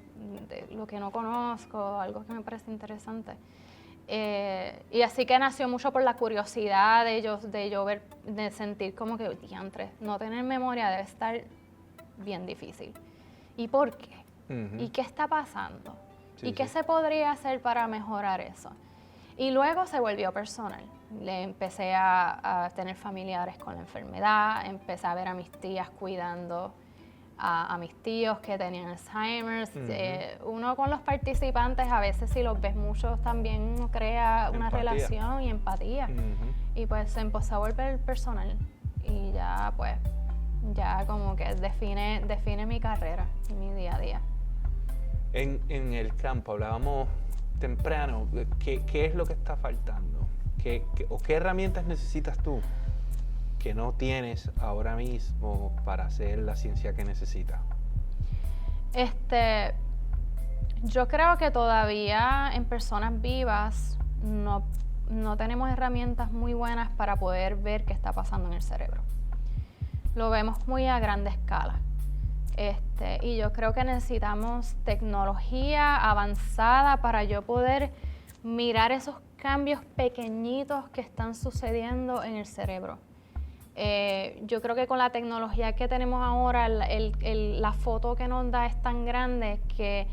lo que no conozco, algo que me parece interesante. Y así que nació mucho por la curiosidad de yo ver, de sentir como que, diantre, no tener memoria debe estar bien difícil. ¿Y por qué? ¿Y qué está pasando? ¿Y qué se podría hacer para mejorar eso? Y luego se volvió personal. Le empecé a tener familiares con la enfermedad, empecé a ver a mis tías cuidando a mis tíos que tenían Alzheimer's. Uno con los participantes, a veces si los ves mucho, también uno crea una relación y empatía. Y pues se empezó a volver personal. Y ya pues, ya como que define mi carrera y mi día a día. En el campo hablábamos temprano, ¿qué es lo que está faltando? ¿O qué herramientas necesitas tú que no tienes ahora mismo para hacer la ciencia que necesitas? Yo creo que todavía en personas vivas no tenemos herramientas muy buenas para poder ver qué está pasando en el cerebro. Lo vemos muy a grande escala. Y yo creo que necesitamos tecnología avanzada para yo poder mirar esos cambios pequeñitos que están sucediendo en el cerebro. Yo creo que con la tecnología que tenemos ahora, la foto que nos da es tan grande que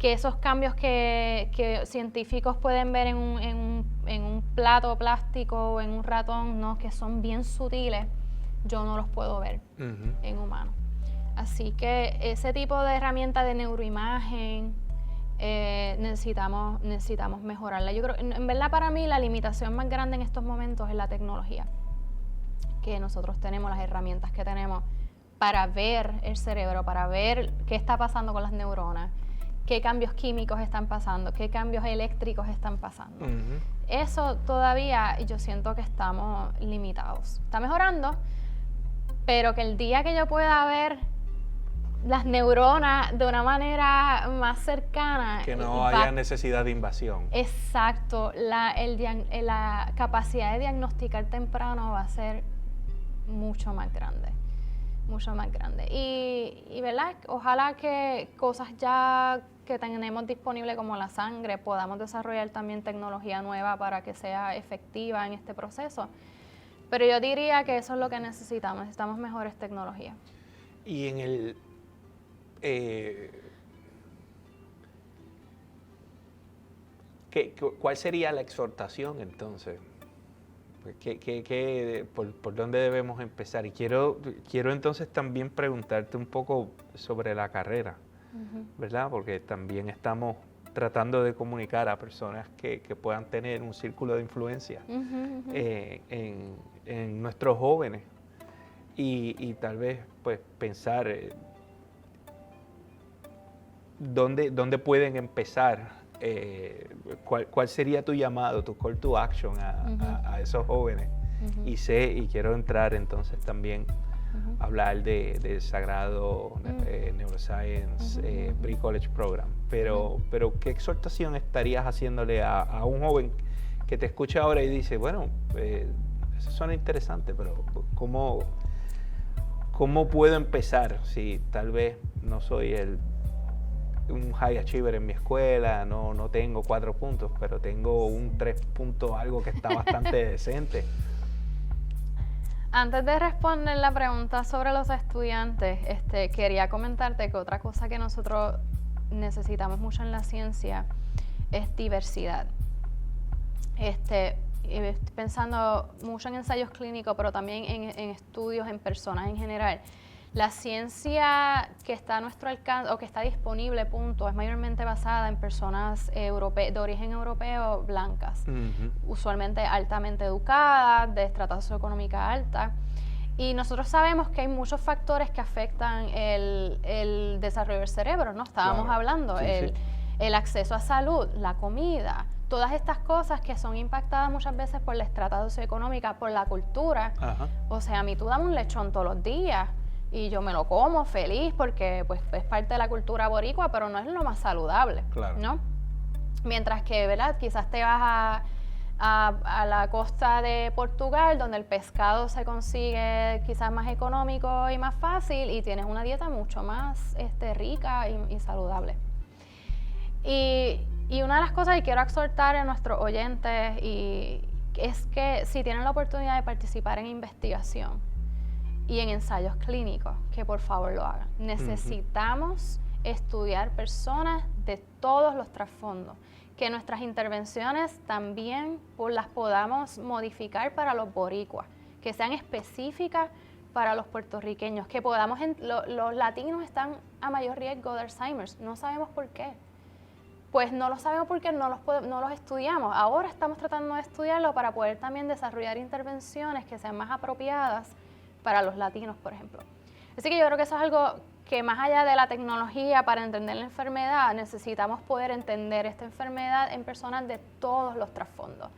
esos cambios que científicos pueden ver en un plato plástico o en un ratón, ¿no? Que son bien sutiles, yo no los puedo ver en humano. Así que ese tipo de herramienta de neuroimagen necesitamos mejorarla. Yo creo, en verdad, para mí la limitación más grande en estos momentos es la tecnología, que nosotros tenemos, las herramientas que tenemos para ver el cerebro, para ver qué está pasando con las neuronas, qué cambios químicos están pasando, qué cambios eléctricos están pasando. Eso todavía yo siento que estamos limitados. Está mejorando, pero que el día que yo pueda ver las neuronas de una manera más cercana. Que no haya necesidad de invasión. Exacto. La capacidad de diagnosticar temprano va a ser mucho más grande. Mucho más grande. Y ¿verdad? Ojalá que cosas ya que tenemos disponible como la sangre, podamos desarrollar también tecnología nueva para que sea efectiva en este proceso. Pero yo diría que eso es lo que necesitamos mejores tecnologías. Y en el... ¿cuál sería la exhortación entonces? ¿Por dónde debemos empezar? Y quiero entonces también preguntarte un poco sobre la carrera, ¿verdad? Porque también estamos tratando de comunicar a personas que puedan tener un círculo de influencia en nuestros jóvenes y tal vez pues pensar dónde pueden empezar. ¿Cuál sería tu llamado, tu call to action a esos jóvenes? Y quiero entrar entonces también a hablar del Sagrado Neuroscience Pre-College Program. Pero ¿qué exhortación estarías haciéndole a un joven que te escucha ahora y dice, bueno, eso suena interesante, pero ¿cómo puedo empezar si tal vez no soy un high achiever en mi escuela, no tengo 4 puntos, pero tengo un 3 puntos, algo que está bastante decente? Antes de responder la pregunta sobre los estudiantes, quería comentarte que otra cosa que nosotros necesitamos mucho en la ciencia es diversidad. Estoy pensando mucho en ensayos clínicos, pero también en estudios en personas en general. La ciencia que está a nuestro alcance o que está disponible, es mayormente basada en personas de origen europeo blancas, usualmente altamente educadas, de estrata socioeconómica alta. Y nosotros sabemos que hay muchos factores que afectan el desarrollo del cerebro, ¿no? Estábamos hablando, el acceso a salud, la comida, todas estas cosas que son impactadas muchas veces por la estrata socioeconómica, por la cultura. O sea, a mí tú dame un lechón todos los días y yo me lo como feliz porque pues, es parte de la cultura boricua, pero no es lo más saludable, ¿no? Mientras que, ¿verdad? Quizás te vas a la costa de Portugal, donde el pescado se consigue quizás más económico y más fácil y tienes una dieta mucho más rica y saludable. Y una de las cosas que quiero exhortar a nuestros oyentes es que si tienen la oportunidad de participar en investigación y en ensayos clínicos, que por favor lo hagan. Necesitamos estudiar personas de todos los trasfondos, que nuestras intervenciones también las podamos modificar para los boricuas, que sean específicas para los puertorriqueños, que podamos, los latinos están a mayor riesgo de Alzheimer's, no sabemos por qué. Pues no lo sabemos porque no los estudiamos. Ahora estamos tratando de estudiarlo para poder también desarrollar intervenciones que sean más apropiadas para los latinos, por ejemplo. Así que yo creo que eso es algo que más allá de la tecnología para entender la enfermedad, necesitamos poder entender esta enfermedad en personas de todos los trasfondos.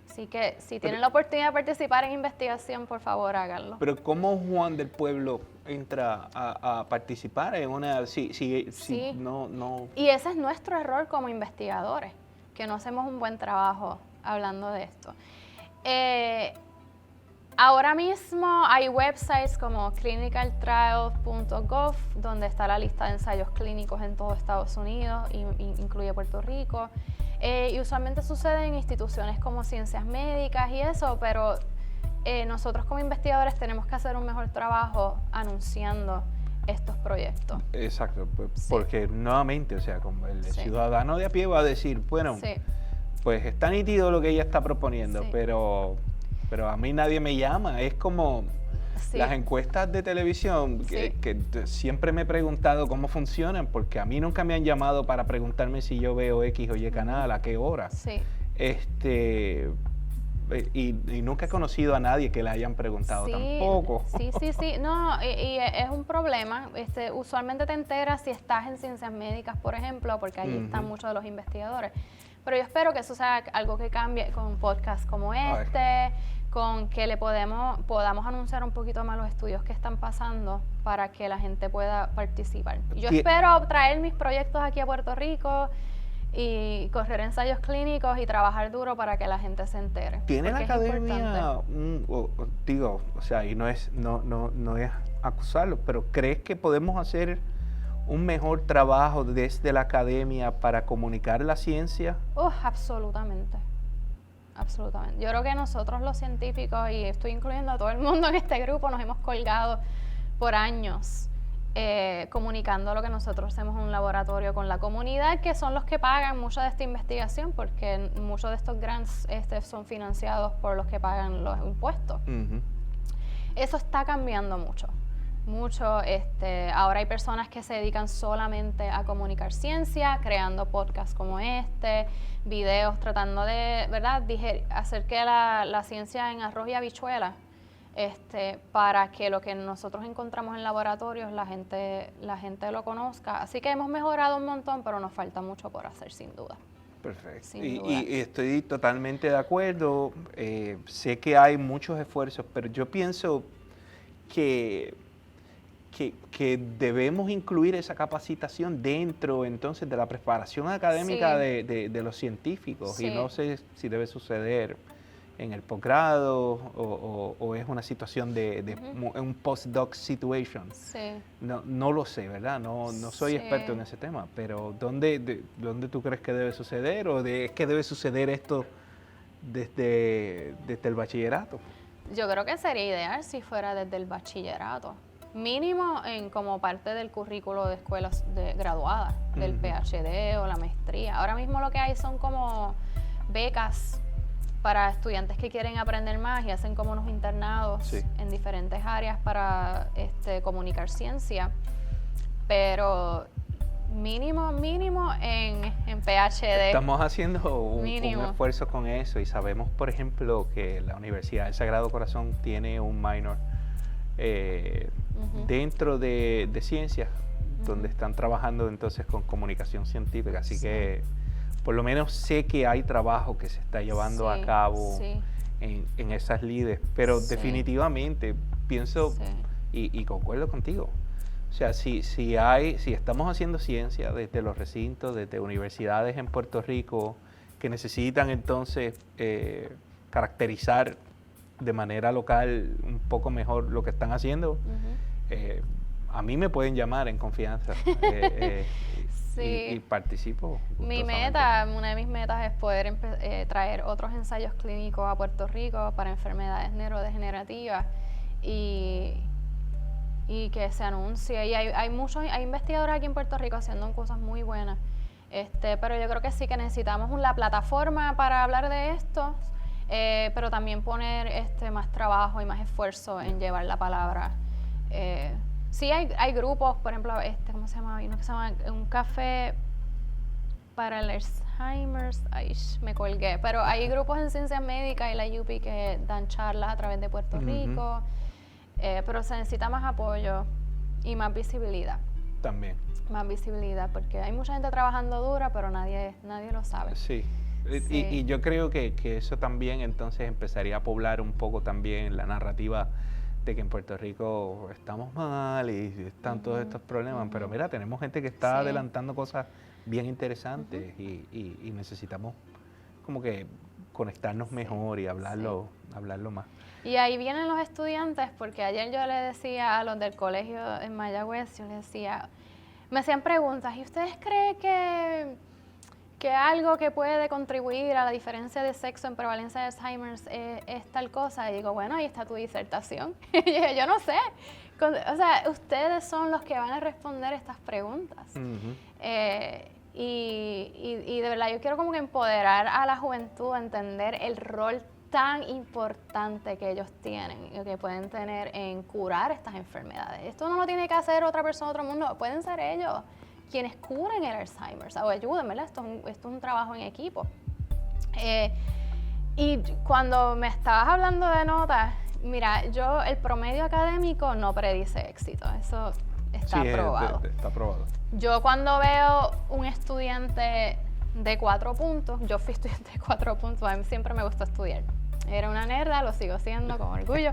Así que si tienen la oportunidad de participar en investigación, por favor háganlo. Pero ¿cómo Juan del Pueblo entra a participar en una... Sí. No... Y ese es nuestro error como investigadores, que no hacemos un buen trabajo hablando de esto. Ahora mismo hay websites como clinicaltrials.gov, donde está la lista de ensayos clínicos en todo Estados Unidos, incluye Puerto Rico. Y usualmente sucede en instituciones como ciencias médicas y eso, pero nosotros como investigadores tenemos que hacer un mejor trabajo anunciando estos proyectos. Exacto, porque nuevamente, o sea, como el ciudadano de a pie va a decir, bueno, pues está nítido lo que ella está proponiendo, pero a mí nadie me llama. Es como las encuestas de televisión, que siempre me he preguntado cómo funcionan, porque a mí nunca me han llamado para preguntarme si yo veo X o Y canal, a qué hora. Y nunca he conocido a nadie que le hayan preguntado tampoco. Sí. No, y es un problema. Usualmente te enteras si estás en ciencias médicas, por ejemplo, porque allí están muchos de los investigadores. Pero yo espero que eso sea algo que cambie con podcasts como este, con que podamos anunciar un poquito más los estudios que están pasando para que la gente pueda participar. Yo espero traer mis proyectos aquí a Puerto Rico y correr ensayos clínicos y trabajar duro para que la gente se entere. ¿Tiene la academia, o sea, y no es acusarlo, pero crees que podemos hacer un mejor trabajo desde la academia para comunicar la ciencia? Absolutamente. Yo creo que nosotros los científicos, y estoy incluyendo a todo el mundo en este grupo, nos hemos colgado por años comunicando lo que nosotros hacemos en un laboratorio con la comunidad, que son los que pagan mucha de esta investigación, porque muchos de estos grants son financiados por los que pagan los impuestos. Eso está cambiando mucho. Ahora hay personas que se dedican solamente a comunicar ciencia, creando podcasts como videos tratando de, ¿verdad?, hacer que la ciencia en arroz y habichuela, para que lo que nosotros encontramos en laboratorios la gente lo conozca. Así que hemos mejorado un montón, pero nos falta mucho por hacer, sin duda. Perfecto. Y estoy totalmente de acuerdo. Sé que hay muchos esfuerzos, pero yo pienso que debemos incluir esa capacitación dentro entonces de la preparación académica de los científicos, y no sé si debe suceder en el posgrado o es una situación de un postdoc situation. No lo sé, ¿verdad? No soy experto en ese tema, pero ¿dónde tú crees que debe suceder, o es que debe suceder esto desde el bachillerato? Yo creo que sería ideal si fuera desde el bachillerato. Mínimo como parte del currículo de escuelas graduadas, del PhD o la maestría. Ahora mismo lo que hay son como becas para estudiantes que quieren aprender más y hacen como unos internados en diferentes áreas para comunicar ciencia. Pero mínimo en PhD. Estamos haciendo un esfuerzo con eso, y sabemos, por ejemplo, que la Universidad del Sagrado Corazón tiene un minor dentro de ciencias, donde están trabajando entonces con comunicación científica, así que por lo menos sé que hay trabajo que se está llevando a cabo en esas lides, pero definitivamente pienso y concuerdo contigo. O sea, si estamos haciendo ciencia desde los recintos, desde universidades en Puerto Rico que necesitan entonces caracterizar de manera local un poco mejor lo que están haciendo, a mí me pueden llamar en confianza y participo. Una de mis metas es poder traer otros ensayos clínicos a Puerto Rico para enfermedades neurodegenerativas y que se anuncie. Y hay investigadores aquí en Puerto Rico haciendo cosas muy buenas, pero yo creo que sí que necesitamos la plataforma para hablar de esto. Pero también poner más trabajo y más esfuerzo en llevar la palabra. Sí hay grupos, por ejemplo, ¿cómo se llama? Uno que se llama Un Café para el Alzheimer's, me colgué, pero hay grupos en ciencias médicas y la UP que dan charlas a través de Puerto Rico, pero se necesita más apoyo y más visibilidad. También. Más visibilidad, porque hay mucha gente trabajando dura, pero nadie lo sabe. Sí. Sí. Y yo creo que eso también entonces empezaría a poblar un poco también la narrativa de que en Puerto Rico estamos mal y están todos estos problemas, pero mira, tenemos gente que está Sí. adelantando cosas bien interesantes y necesitamos como que conectarnos mejor y hablarlo más. Y ahí vienen los estudiantes, porque ayer yo le decía a los del colegio en Mayagüez, yo les decía, me hacían preguntas, ¿y ustedes creen que algo que puede contribuir a la diferencia de sexo en prevalencia de Alzheimer es tal cosa? Y digo, bueno, ahí está tu disertación. Y dije, yo no sé. O sea, ustedes son los que van a responder estas preguntas. Y de verdad yo quiero como que empoderar a la juventud a entender el rol tan importante que ellos tienen y que pueden tener en curar estas enfermedades. Esto no lo tiene que hacer otra persona, otro mundo, pueden ser ellos quienes curen el Alzheimer o ayuden, ¿verdad? Esto es un trabajo en equipo. Y cuando me estabas hablando de notas, mira, el promedio académico no predice éxito, eso está probado. Está probado. Yo cuando veo un estudiante de 4 puntos, yo fui estudiante de 4 puntos, a mí siempre me gustó estudiar. Era una nerda, lo sigo siendo con orgullo.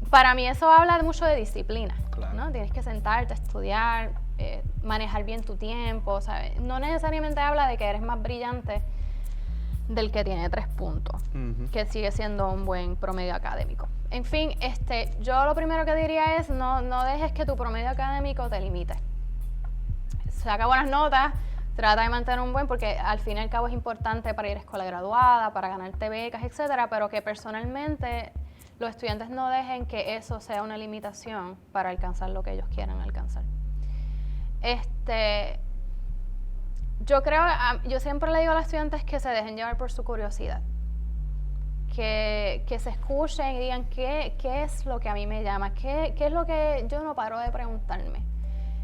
Para mí eso habla mucho de disciplina, claro, ¿no? Tienes que sentarte, estudiar, manejar bien tu tiempo, ¿sabes? No necesariamente habla de que eres más brillante del que tiene 3 puntos, que sigue siendo un buen promedio académico. En fin, yo lo primero que diría es no dejes que tu promedio académico te limite. Saca buenas notas, trata de mantener un buen, porque al fin y al cabo es importante para ir a escuela graduada, para ganarte becas, etcétera, pero que personalmente los estudiantes no dejen que eso sea una limitación para alcanzar lo que ellos quieran alcanzar. Yo siempre le digo a los estudiantes que se dejen llevar por su curiosidad, que se escuchen y digan qué es lo que a mí me llama, qué es lo que yo no paro de preguntarme,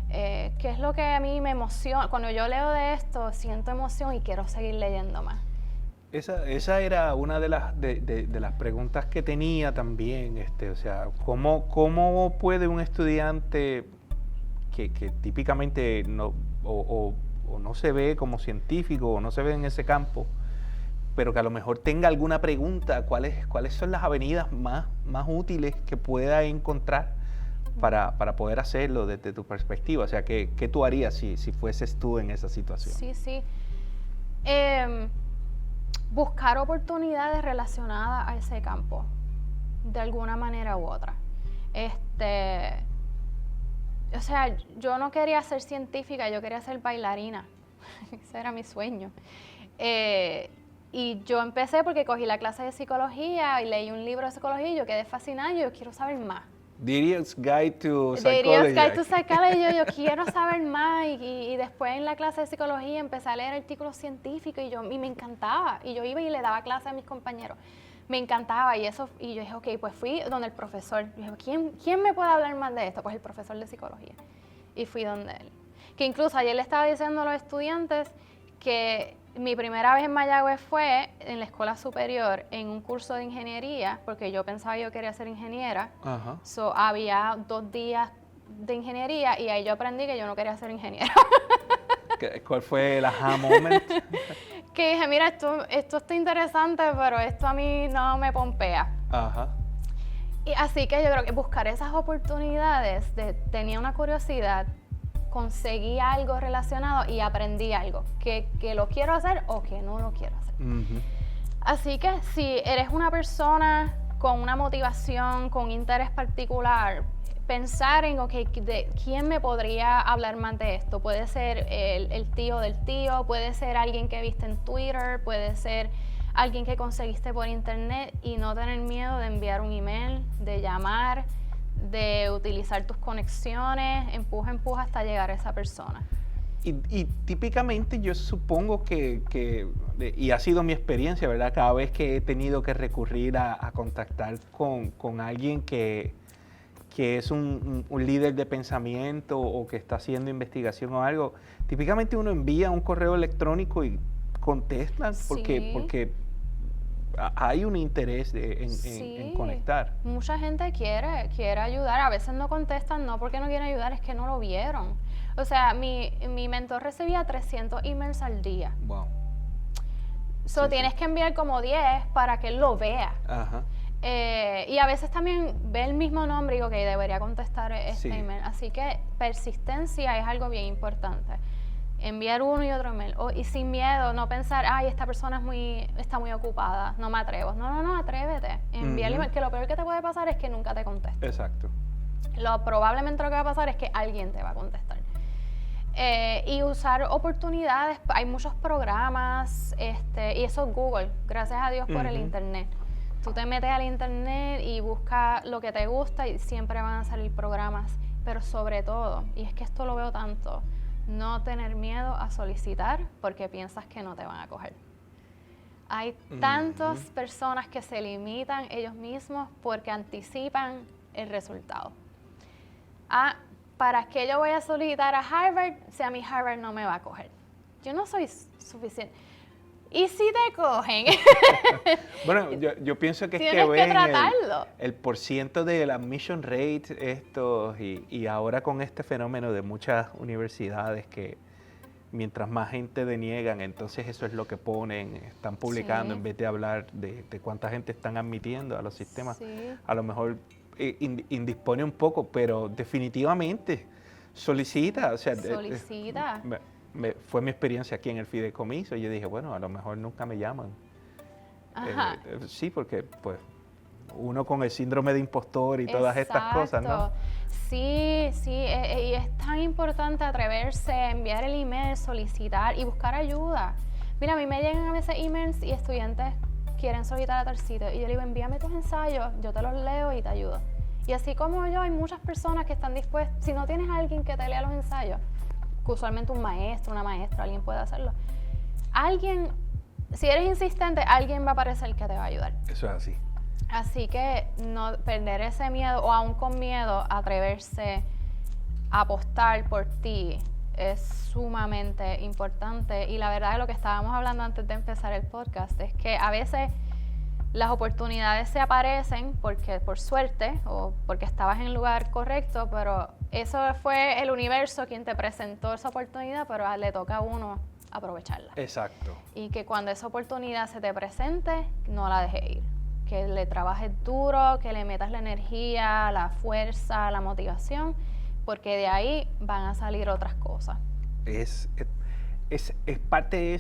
qué es lo que a mí me emociona. Cuando yo leo de esto, siento emoción y quiero seguir leyendo más. Esa era una de las preguntas que tenía también, o sea, ¿cómo puede un estudiante que típicamente no se ve como científico o no se ve en ese campo, pero que a lo mejor tenga alguna pregunta, cuáles son las avenidas más útiles que pueda encontrar para poder hacerlo desde tu perspectiva? O sea, ¿qué tú harías si fueses tú en esa situación? Sí. Buscar oportunidades relacionadas a ese campo, de alguna manera u otra. O sea, yo no quería ser científica, yo quería ser bailarina. Ese era mi sueño. Y yo empecé porque cogí la clase de psicología y leí un libro de psicología y yo quedé fascinada y yo quiero saber más. The Idiot's Guide to Psychology. Yo quiero saber más y después en la clase de psicología empecé a leer artículos científicos y me encantaba. Y yo iba y le daba clase a mis compañeros. Me encantaba y yo dije, ok, pues fui donde el profesor. Yo dije, ¿quién me puede hablar más de esto? Pues el profesor de psicología. Y fui donde él. Que incluso ayer le estaba diciendo a los estudiantes que mi primera vez en Mayagüez fue en la escuela superior en un curso de ingeniería, porque yo pensaba yo quería ser ingeniera. So, había 2 días de ingeniería y ahí yo aprendí que yo no quería ser ingeniera. ¿Cuál fue el aha moment? Que dije, mira, esto está interesante, pero esto a mí no me pompea. Y así que yo creo que buscar esas oportunidades, tenía una curiosidad, conseguí algo relacionado y aprendí algo, que lo quiero hacer o que no lo quiero hacer. Así que si eres una persona con una motivación, con interés particular, pensar en, ¿quién me podría hablar más de esto? Puede ser el tío del tío, puede ser alguien que viste en Twitter, puede ser alguien que conseguiste por internet, y no tener miedo de enviar un email, de llamar, de utilizar tus conexiones, empuja hasta llegar a esa persona. Y típicamente yo supongo y ha sido mi experiencia, ¿verdad? Cada vez que he tenido que recurrir a contactar con alguien que es un líder de pensamiento o que está haciendo investigación o algo, típicamente uno envía un correo electrónico y contestan porque hay un interés en conectar. Mucha gente quiere ayudar, a veces no contestan, no porque no quieren ayudar, es que no lo vieron. O sea, mi mentor recibía 300 emails al día. Wow. So, tienes que enviar como 10 para que él lo vea. Ajá. Y a veces también ve el mismo nombre y digo, ok, debería contestar este email. Así que persistencia es algo bien importante. Enviar uno y otro email. Y sin miedo, no pensar, ay, esta persona está muy ocupada, no me atrevo. No, atrévete. Envía el email, que lo peor que te puede pasar es que nunca te conteste. Exacto. Probablemente lo que va a pasar es que alguien te va a contestar. Y usar oportunidades, hay muchos programas, y eso es Google, gracias a Dios por el internet. Tú te metes al internet y buscas lo que te gusta y siempre van a salir programas, pero sobre todo, y es que esto lo veo tanto, no tener miedo a solicitar porque piensas que no te van a coger. Hay tantas personas que se limitan ellos mismos porque anticipan el resultado. ¿Para qué yo voy a solicitar a Harvard si a mí Harvard no me va a coger? Yo no soy suficiente. ¿Y si te cogen? Bueno, yo pienso que es Tienes que que ven tratarlo. el porciento de la admission rate y ahora con este fenómeno de muchas universidades que mientras más gente deniegan, entonces eso es lo que ponen, están publicando en vez de hablar de cuánta gente están admitiendo a los sistemas. A lo mejor indispone un poco, pero definitivamente solicita. O sea, Solicita. Fue mi experiencia aquí en el fideicomiso. Yo dije, bueno, a lo mejor nunca me llaman. Ajá. Sí, porque pues uno con el síndrome de impostor y todas estas cosas, ¿no? Sí, y es tan importante atreverse, enviar el email, solicitar y buscar ayuda. Mira, a mí me llegan a veces emails y estudiantes quieren solicitar a tal sitio y yo le digo, envíame tus ensayos, yo te los leo y te ayudo. Y así como yo, hay muchas personas que están dispuestas, si no tienes a alguien que te lea los ensayos, que usualmente un maestro, una maestra, alguien puede hacerlo. Si eres insistente, alguien va a aparecer que te va a ayudar. Eso es así. Así que no perder ese miedo, o aún con miedo, atreverse a apostar por ti es sumamente importante. Y la verdad de lo que estábamos hablando antes de empezar el podcast es que a veces las oportunidades se aparecen porque por suerte o porque estabas en el lugar correcto, pero eso fue el universo quien te presentó esa oportunidad, pero le toca a uno aprovecharla. Exacto. Y que cuando esa oportunidad se te presente, no la dejes ir. Que le trabajes duro, que le metas la energía, la fuerza, la motivación, porque de ahí van a salir otras cosas. Es parte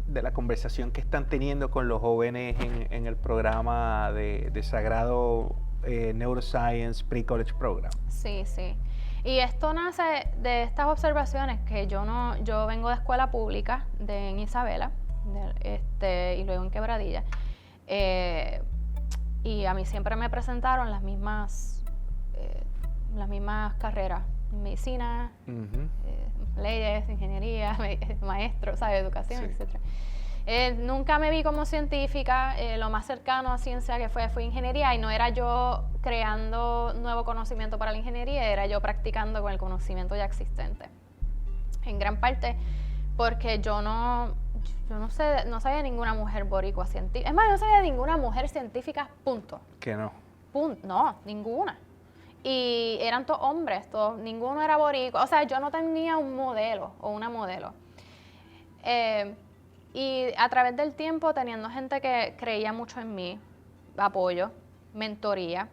de la conversación que están teniendo con los jóvenes en el programa de Sagrado Neuroscience Pre-College Program. Sí. Y esto nace de estas observaciones que yo vengo de escuela pública en Isabela y luego en Quebradilla. Y a mí siempre me presentaron las mismas carreras, medicina, leyes, ingeniería, maestro, educación, Sí. etc. Nunca me vi como científica, lo más cercano a ciencia que fue ingeniería, y no era yo creando nuevo conocimiento para la ingeniería, era yo practicando con el conocimiento ya existente. En gran parte porque yo no sabía ninguna mujer boricua científica. Es más, no sabía ninguna mujer científica, punto. ¿Que no? No, ninguna. Y eran todos hombres, ninguno era boricua. O sea, yo no tenía un modelo o una modelo. Y a través del tiempo, teniendo gente que creía mucho en mí, apoyo, mentoría,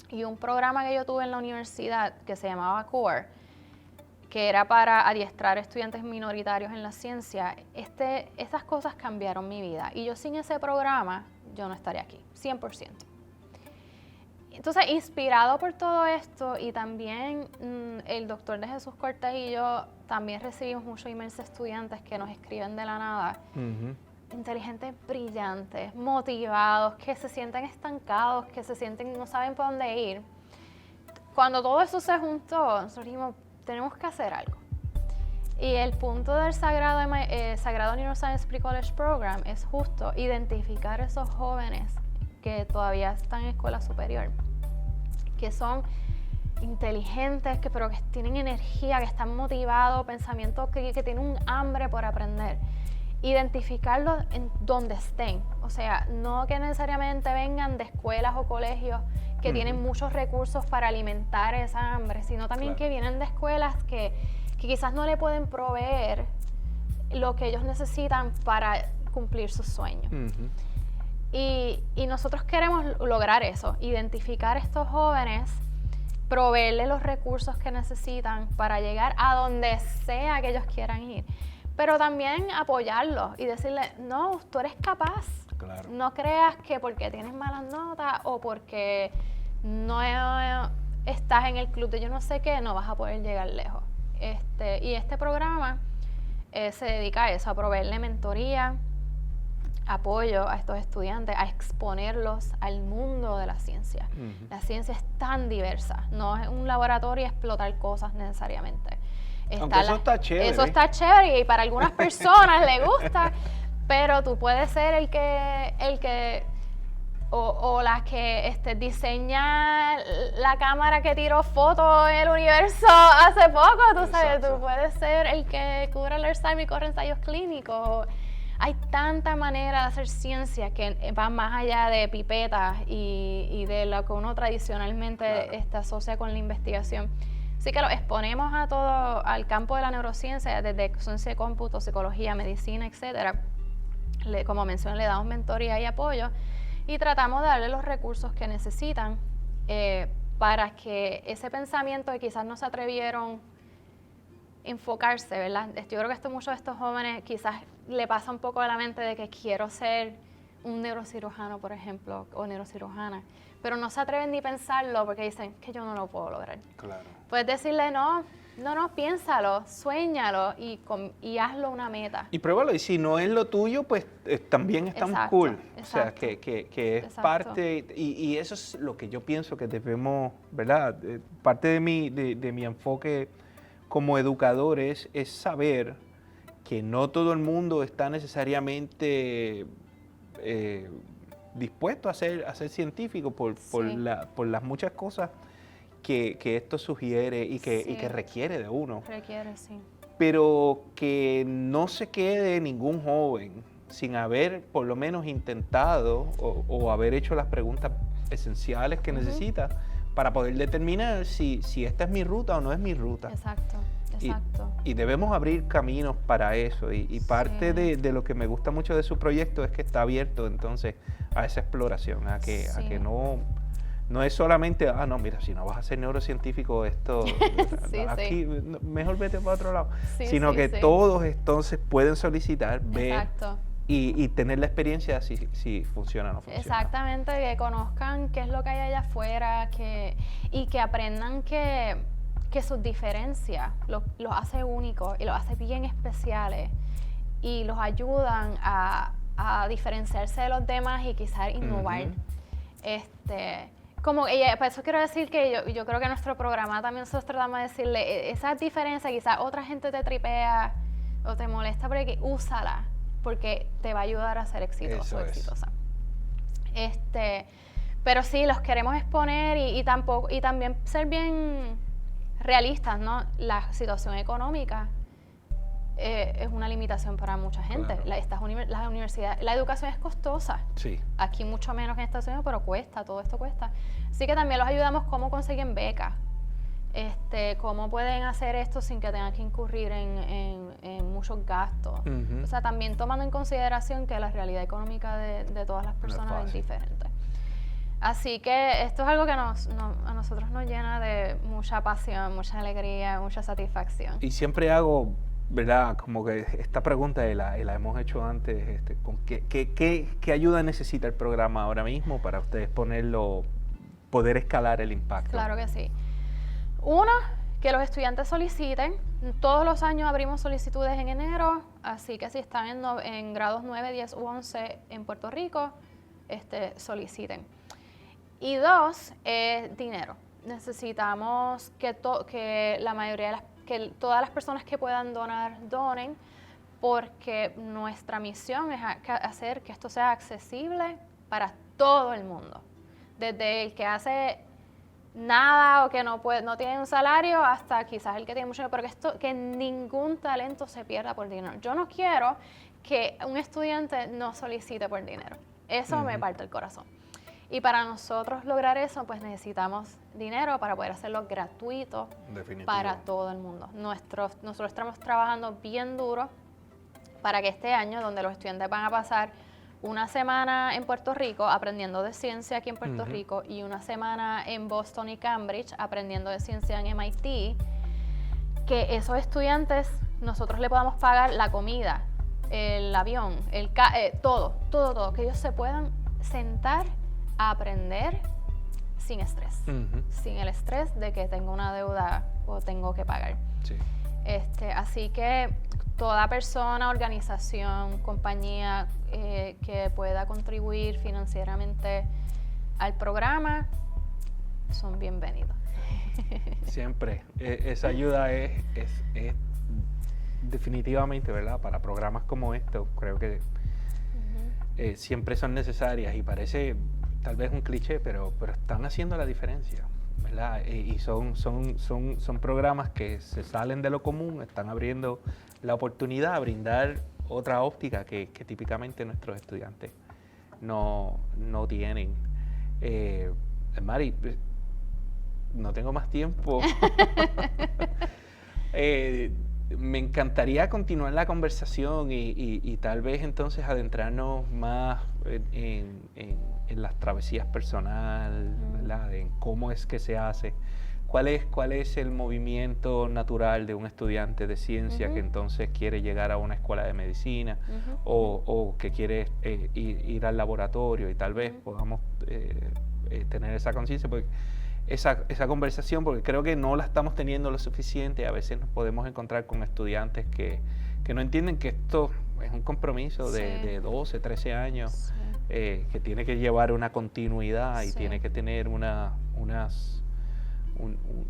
y un programa que yo tuve en la universidad que se llamaba CORE, que era para adiestrar estudiantes minoritarios en la ciencia, esas cosas cambiaron mi vida. Y yo sin ese programa, yo no estaría aquí, 100%. Entonces, inspirado por todo esto, y también el doctor de Jesús Cortés y yo también recibimos muchos emails de estudiantes que nos escriben de la nada, inteligentes, brillantes, motivados, que se sienten estancados, que no saben por dónde ir. Cuando todo eso se juntó, nosotros dijimos, tenemos que hacer algo. Y el punto del Sagrado Neuroscience Pre-College Program es justo identificar esos jóvenes que todavía están en escuela superior, que son inteligentes, pero que tienen energía, que están motivados, pensamiento crítico, que tienen un hambre por aprender. identificarlos en donde estén. O sea, no que necesariamente vengan de escuelas o colegios que tienen muchos recursos para alimentar esa hambre, sino también que vienen de escuelas que quizás no le pueden proveer lo que ellos necesitan para cumplir sus sueños. Y nosotros queremos lograr eso, identificar a estos jóvenes, proveerles los recursos que necesitan para llegar a donde sea que ellos quieran ir. Pero también apoyarlos y decirles, no, tú eres capaz. Claro. No creas que porque tienes malas notas o porque no estás en el club de yo no sé qué, no vas a poder llegar lejos. Y este programa se dedica a eso, a proveerle mentoría, apoyo a estos estudiantes, a exponerlos al mundo de la ciencia. La ciencia es tan diversa, no es un laboratorio a explotar cosas necesariamente. Aunque eso está chévere. Eso está chévere y para algunas personas le gusta, pero tú puedes ser el que o la que diseña la cámara que tiró fotos en el universo hace poco, tú sabes, tú puedes ser el que cura el Alzheimer y corre ensayos clínicos. Hay tanta manera de hacer ciencia que va más allá de pipetas y de lo que uno tradicionalmente asocia con la investigación. Así que lo exponemos a todo, al campo de la neurociencia, desde ciencia de cómputo, psicología, medicina, etcétera. Como mencioné, le damos mentoría y apoyo y tratamos de darle los recursos que necesitan para que ese pensamiento que quizás no se atrevieron a enfocarse, ¿verdad? Yo creo que muchos de estos jóvenes quizás le pasa un poco a la mente de que quiero ser un neurocirujano, por ejemplo, o neurocirujana, pero no se atreven ni pensarlo porque dicen que yo no lo puedo lograr. Claro. Puedes decirle, no, piénsalo, suéñalo y hazlo una meta. Y pruébalo, y si no es lo tuyo, pues también está muy cool. O sea, que es parte, y eso es lo que yo pienso que debemos, ¿verdad? Parte de mi enfoque como educador es saber que no todo el mundo está necesariamente dispuesto a ser científico por las muchas cosas que esto sugiere y que requiere de uno. Requiere, sí. Pero que no se quede ningún joven sin haber por lo menos intentado o haber hecho las preguntas esenciales que necesita para poder determinar si esta es mi ruta o no es mi ruta. Exacto. Y debemos abrir caminos para eso. Y parte de lo que me gusta mucho de su proyecto es que está abierto entonces a esa exploración, a que no es solamente, no, mira, si no vas a ser neurocientífico, esto, aquí, mejor vete para otro lado. Sino que todos entonces pueden solicitar, ver y tener la experiencia si funciona o no funciona. Exactamente, que conozcan qué es lo que hay allá afuera y que aprendan que sus diferencias los hace únicos y los hace bien especiales y los ayudan a diferenciarse de los demás y quizás innovar. Por eso quiero decir que yo creo que en nuestro programa también nosotros tratamos de decirle esas diferencias, quizás otra gente te tripea o te molesta, pero úsala porque te va a ayudar a ser exitoso o exitosa. Pero sí, los queremos exponer y también ser bien realistas, ¿no? La situación económica es una limitación para mucha gente. Claro. Las universidades, la educación es costosa. Sí. Aquí mucho menos que en Estados Unidos, pero cuesta, todo esto cuesta. Así que también los ayudamos cómo consiguen becas, cómo pueden hacer esto sin que tengan que incurrir en muchos gastos. O sea, también tomando en consideración que la realidad económica de todas las personas es diferente. Así que esto es algo que a nosotros nos llena de mucha pasión, mucha alegría, mucha satisfacción. Y siempre hago, ¿verdad? Como que esta pregunta y la hemos hecho antes, ¿qué ayuda necesita el programa ahora mismo para ustedes poder escalar el impacto? Claro que sí. Uno, que los estudiantes soliciten. Todos los años abrimos solicitudes en enero, así que si están en grados 9, 10 u 11 en Puerto Rico, soliciten. Y dos, dinero. Necesitamos que todas las personas que puedan donen, porque nuestra misión es hacer que esto sea accesible para todo el mundo. Desde el que hace nada o que no tiene un salario hasta quizás el que tiene mucho, pero que ningún talento se pierda por dinero. Yo no quiero que un estudiante no solicite por dinero. Eso me parte el corazón. Y para nosotros lograr eso, pues necesitamos dinero para poder hacerlo gratuito para todo el mundo. Nosotros estamos trabajando bien duro para que este año, donde los estudiantes van a pasar una semana en Puerto Rico aprendiendo de ciencia aquí en Puerto Rico y una semana en Boston y Cambridge aprendiendo de ciencia en MIT, que esos estudiantes nosotros le podamos pagar la comida, el avión, todo, que ellos se puedan sentar a aprender sin estrés, sin el estrés de que tengo una deuda o tengo que pagar. Sí. Así que toda persona, organización, compañía que pueda contribuir financieramente al programa son bienvenidos. Siempre. Esa ayuda es definitivamente, ¿verdad? Para programas como estos, creo que siempre son necesarias y parece tal vez un cliché, pero están haciendo la diferencia, ¿verdad? Y son programas que se salen de lo común, están abriendo la oportunidad a brindar otra óptica que típicamente nuestros estudiantes no tienen. Mari, no tengo más tiempo. Me encantaría continuar la conversación y tal vez entonces adentrarnos más en las travesías personales, ¿verdad? En cómo es que se hace. ¿Cuál es el movimiento natural de un estudiante de ciencia que entonces quiere llegar a una escuela de medicina o que quiere ir al laboratorio y tal vez podamos tener esa conciencia? Porque esa conversación, porque creo que no la estamos teniendo lo suficiente. A veces nos podemos encontrar con estudiantes que no entienden que esto es un compromiso de 12, 13 años, que tiene que llevar una continuidad y tiene que tener unos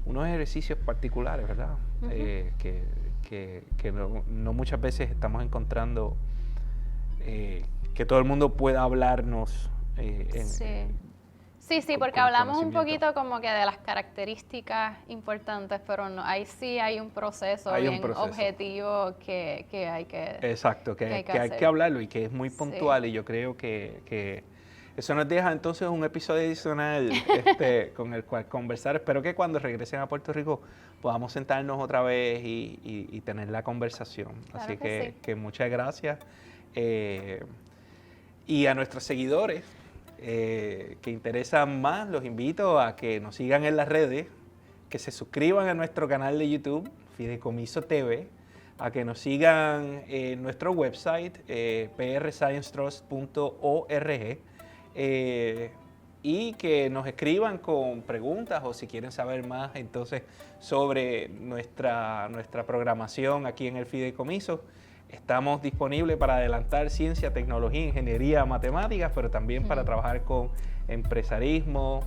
ejercicios particulares, ¿verdad? Que no muchas veces estamos encontrando que todo el mundo pueda hablarnos Sí, porque hablamos un poquito como que de las características importantes, pero no, ahí sí hay un proceso objetivo que hay que Exacto, que hay que hablarlo y que es muy puntual y yo creo que eso nos deja entonces un episodio adicional con el cual conversar. Espero que cuando regresen a Puerto Rico podamos sentarnos otra vez y tener la conversación. Claro Así que que muchas gracias. Y a nuestros seguidores que interesan más, los invito a que nos sigan en las redes, que se suscriban a nuestro canal de YouTube, Fideicomiso TV, a que nos sigan en nuestro website, prsciencetrust.org, y que nos escriban con preguntas o si quieren saber más entonces sobre nuestra programación aquí en el Fideicomiso. Estamos disponibles para adelantar ciencia, tecnología, ingeniería, matemáticas, pero también para trabajar con empresarismo,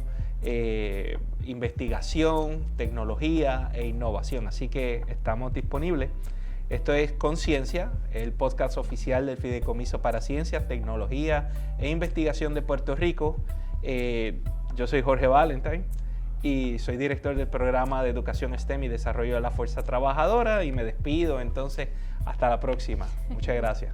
investigación, tecnología e innovación. Así que estamos disponibles. Esto es Conciencia, el podcast oficial del Fideicomiso para Ciencias, Tecnología e Investigación de Puerto Rico. Yo soy Jorge Valentine y soy director del programa de Educación STEM y Desarrollo de la Fuerza Trabajadora y me despido entonces hasta la próxima. Muchas gracias.